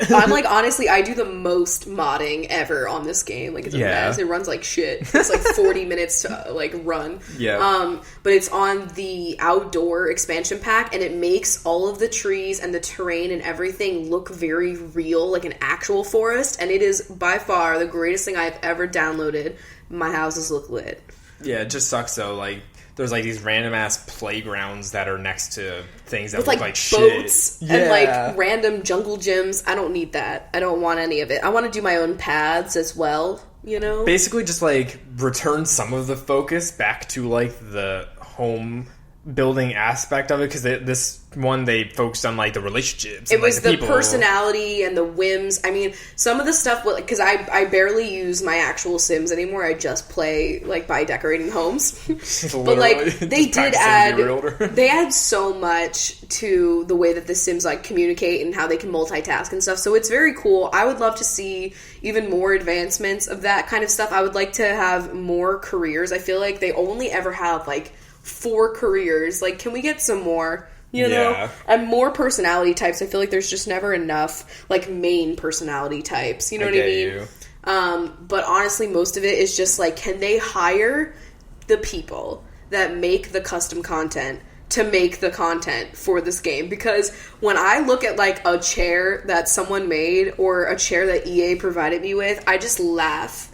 I'm like, honestly, I do the most modding ever on this game. Like, it's a mess. It runs like shit. It's like 40 minutes to like run. Yeah. But it's on the outdoor expansion pack, and it makes all of the trees and the terrain and everything look very real, like an actual forest. And it is by far the greatest thing I've ever downloaded. My houses look lit. Yeah, it just sucks though. Like, there's like these random ass playgrounds that are next to things that with look like boats shit. And like random jungle gyms. I don't need that. I don't want any of it. I want to do my own paths as well. You know, basically just like return some of the focus back to like the home building aspect of it, because this one they focused on like the relationships. It was like, the people. personality and the whims. I mean, some of the stuff, because I barely use my actual Sims anymore. I just play like by decorating homes. But like they did add so much to the way that the Sims like communicate and how they can multitask and stuff. So it's very cool. I would love to see even more advancements of that kind of stuff. I would like to have more careers. I feel like they only ever have like 4 careers. Like, can we get some more? You know? And more personality types. I feel like there's just never enough, like, main personality types. You know what I mean? But honestly, most of it is just, like, can they hire the people that make the custom content to make the content for this game? Because when I look at, like, a chair that someone made or a chair that EA provided me with, I just laugh.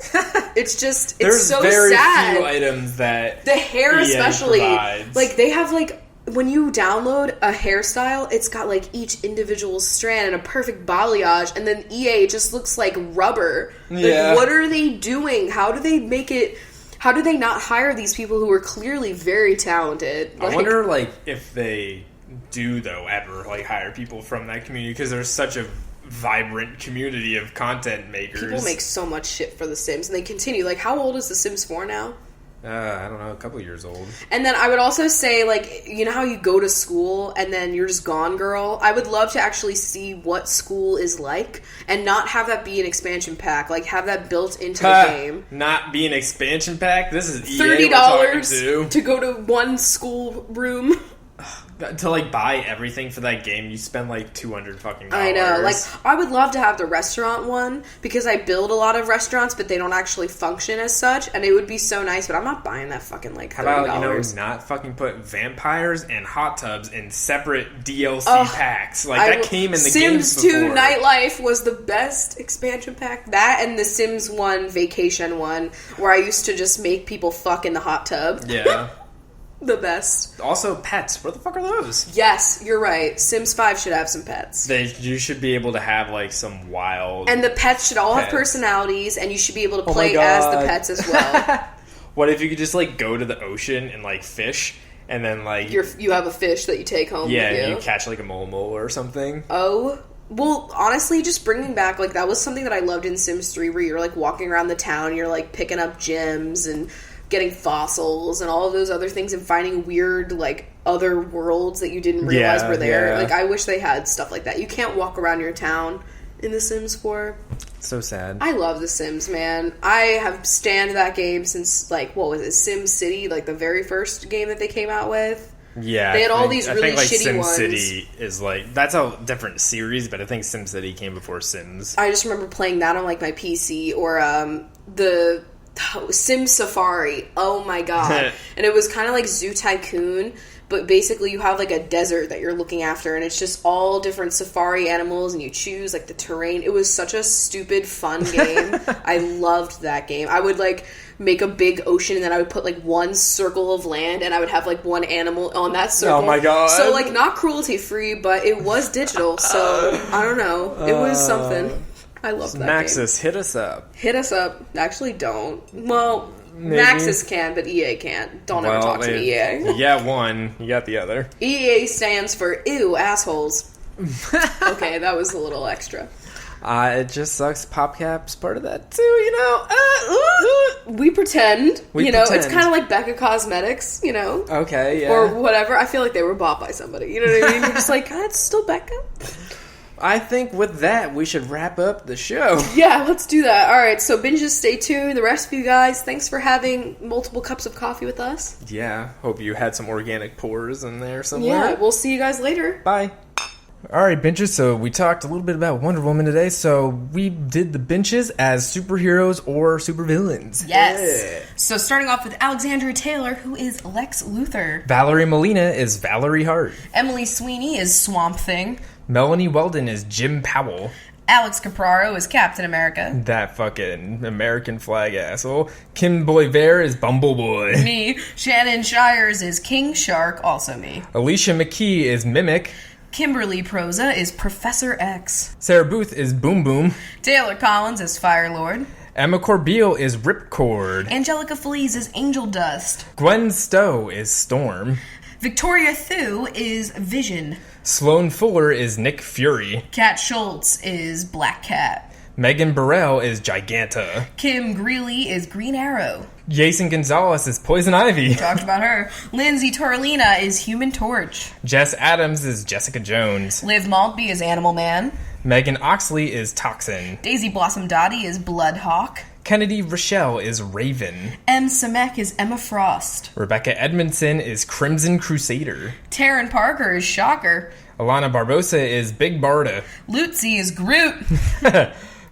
It's just, it's so sad. There's very few items that the hair EA especially, provides. like, they have, like, when you download a hairstyle, it's got, like, each individual strand and a perfect balayage, and then EA just looks like rubber. Yeah. Like, what are they doing? How do they make it... How do they not hire these people who are clearly very talented? I wonder, like, if they do, though, ever, like, hire people from that community, because there's such a vibrant community of content makers. People make so much shit for The Sims, and they continue. Like, how old is The Sims 4 now? I don't know, a couple years old. And then I would also say, like, you know how you go to school and then you're just gone, girl? I would love to actually see what school is like and not have that be an expansion pack. Like, have that built into the game. Not be an expansion pack? This is EA $30 to go to one school room. To, like, buy everything for that game, you spend, like, $200 fucking dollars. I know. Like, I would love to have the restaurant one, because I build a lot of restaurants, but they don't actually function as such, and it would be so nice, but I'm not buying that fucking, like, $30. How about, not fucking put vampires and hot tubs in separate DLC packs? Like, that came in the games before. Sims 2 Nightlife was the best expansion pack. That and the Sims 1 Vacation one, where I used to just make people fuck in the hot tub. Yeah. The best. Also, pets. Where the fuck are those? Yes, you're right. Sims 5 should have some pets. You should be able to have, like, some wild... And the pets should all have personalities, and you should be able to play as the pets as well. What if you could just, like, go to the ocean and, like, fish, and then, like... You have a fish that you take home with you. Yeah, you catch, like, a mole or something. Oh... Well, honestly, just bringing back, like, that was something that I loved in Sims 3, where you're, like, walking around the town, you're, like, picking up gems and getting fossils and all of those other things and finding weird, like, other worlds that you didn't realize were there. Yeah. Like, I wish they had stuff like that. You can't walk around your town in The Sims 4. So sad. I love The Sims, man. I have stanned that game since, like, what was it, Sim City? Like, the very first game that they came out with. Yeah, they had all these really shitty ones. SimCity is like, that's a different series, but I think SimCity came before Sims. I just remember playing that on, like, my PC, or the Sim Safari. Oh my god. And it was kind of like Zoo Tycoon, but basically you have, like, a desert that you're looking after, and it's just all different safari animals, and you choose, like, the terrain. It was such a stupid, fun game. I loved that game. I would, like, make a big ocean, and then I would put, like, one circle of land, and I would have, like, one animal on that circle. Oh my god. So, like, not cruelty-free, but it was digital, so I don't know. It was something. I love that Maxis, hit us up. Hit us up. Actually, don't. Well, maybe. Maxis can, but EA can't. Don't ever talk to me, EA. You got one, you got the other. EA stands for ew, assholes. Okay, that was a little extra. It just sucks. PopCap's part of that too, you know. We pretend. We It's pretend. kind of like Becca Cosmetics, Okay, yeah. or whatever. I feel like they were bought by somebody. You know what I mean? You're just like, it's still Becca. I think with that, we should wrap up the show. Yeah, let's do that. All right, so binges, stay tuned. The rest of you guys, thanks for having multiple cups of coffee with us. Yeah, hope you had some organic pours in there somewhere. Yeah, we'll see you guys later. Bye. Alright, benches, so we talked a little bit about Wonder Woman today, so we did the benches as superheroes or supervillains. Yes. Yeah. So starting off with Alexandria Taylor, who is Lex Luthor. Valerie Molina is Valerie Hart. Emily Sweeney is Swamp Thing. Melanie Weldon is Jim Powell. Alex Capraro is Captain America. That fucking American flag asshole. Kim Boyver is Bumbleboy. Me. Shannon Shires is King Shark, also me. Alicia McKee is Mimic. Kimberly Proza is Professor X. Sarah Booth is Boom Boom. Taylor Collins is Firelord. Emma Corbeil is Ripcord. Angelica Feliz is Angel Dust. Gwen Stowe is Storm. Victoria Thu is Vision. Sloane Fuller is Nick Fury. Kat Schultz is Black Cat. Megan Burrell is Giganta. Kim Greeley is Green Arrow. Jason Gonzalez is Poison Ivy. Talked about her. Lindsay Torlina is Human Torch. Jess Adams is Jessica Jones. Liv Maltby is Animal Man. Megan Oxley is Toxin. Daisy Blossom Dottie is Bloodhawk. Kennedy Rochelle is Raven. M. Samek is Emma Frost. Rebecca Edmondson is Crimson Crusader. Taryn Parker is Shocker. Alana Barbosa is Big Barda. Lutzi is Groot.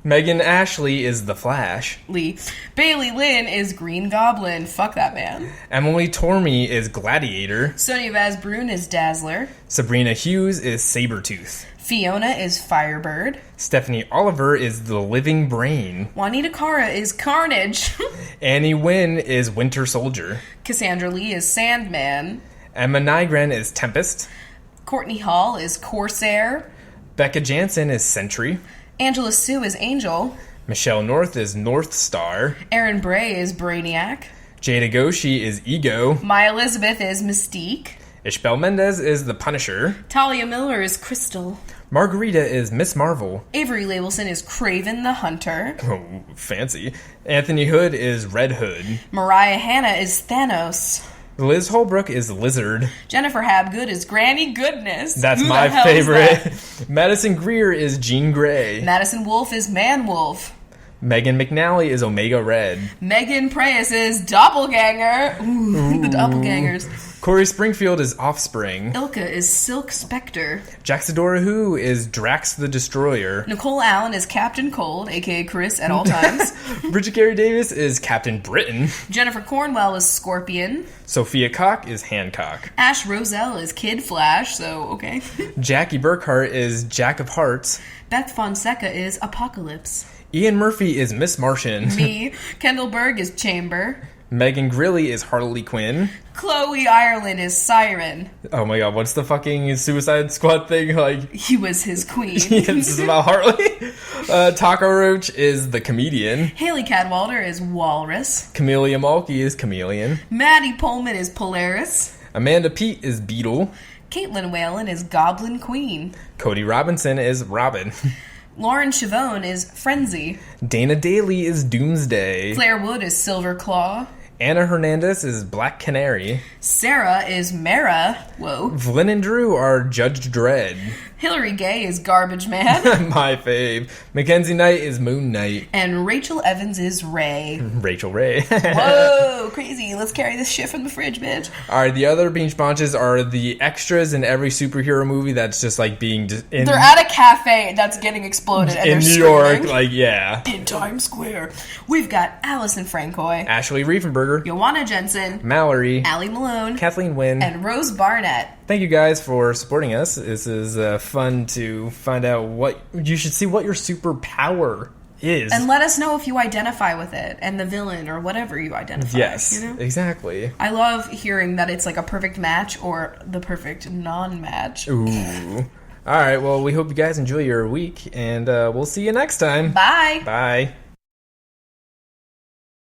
Megan Ashley is The Flash. Lee. Bailey Lynn is Green Goblin. Fuck that man. Emily Tormey is Gladiator. Sonia Vazbrun is Dazzler. Sabrina Hughes is Sabretooth. Fiona is Firebird. Stephanie Oliver is The Living Brain. Juanita Cara is Carnage. Annie Wynn is Winter Soldier. Cassandra Lee is Sandman. Emma Nygren is Tempest. Courtney Hall is Corsair. Becca Jansen is Sentry. Angela Sue is Angel. Michelle North is North Star. Erin Bray is Brainiac. Jada Goshi is Ego. Maya Elizabeth is Mystique. Ishbel Mendez is The Punisher. Talia Miller is Crystal. Margarita is Miss Marvel. Avery Labelson is Craven the Hunter. Oh, fancy. Anthony Hood is Red Hood. Mariah Hanna is Thanos. Liz Holbrook is Lizard. Jennifer Habgood is Granny Goodness. That's Who the my hell is favorite. that? Madison Greer is Jean Grey. Madison Wolfe is Man Wolf. Megan McNally is Omega Red. Megan Preyes is Doppelganger. Ooh, the Doppelgangers. Corey Springfield is Offspring. Ilka is Silk Spectre. Jaxadora Who is Drax the Destroyer. Nicole Allen is Captain Cold, aka Chris at all times. Bridget Carey Davis is Captain Britain. Jennifer Cornwell is Scorpion. Sophia Cock is Hancock. Ash Roselle is Kid Flash, so okay. Jackie Burkhart is Jack of Hearts. Beth Fonseca is Apocalypse. Ian Murphy is Miss Martian. Me. Kendall Berg is Chamber. Megan Grilly is Harley Quinn. Chloe Ireland is Siren. Oh my god, what's the fucking Suicide Squad thing? Like, He was his queen. this is about Harley. Taco Roach is the comedian. Haley Cadwalder is Walrus. Camellia Malky is Chameleon. Maddie Pullman is Polaris. Amanda Pete is Beetle. Caitlin Whalen is Goblin Queen. Cody Robinson is Robin. Lauren Chavone is Frenzy. Dana Daly is Doomsday. Claire Wood is Silver Claw. Anna Hernandez is Black Canary. Sarah is Mara. Whoa. Flynn and Drew are Judge Dredd. Hillary Gay is Garbage Man. My fave. Mackenzie Knight is Moon Knight. And Rachel Evans is Ray. Rachel Ray. Whoa, crazy. Let's carry this shit from the fridge, bitch. Alright, the other Binge Bunches are the extras in every superhero movie that's just like being in, They're at a cafe that's getting exploded and in they're New York. screaming. Like, yeah. In Times Square. We've got Allison Francois, Ashley Riefenberger. Joanna Jensen, Mallory. Allie Malone, Kathleen Wynn. and Rose Barnett. Thank you guys for supporting us. This is fun to find out what you should see, what your superpower is. And let us know if you identify with it and the villain or whatever you identify. Yes, You know? exactly. I love hearing that it's like a perfect match or the perfect non-match. Ooh. All right, well, we hope you guys enjoy your week, and we'll see you next time. Bye. Bye.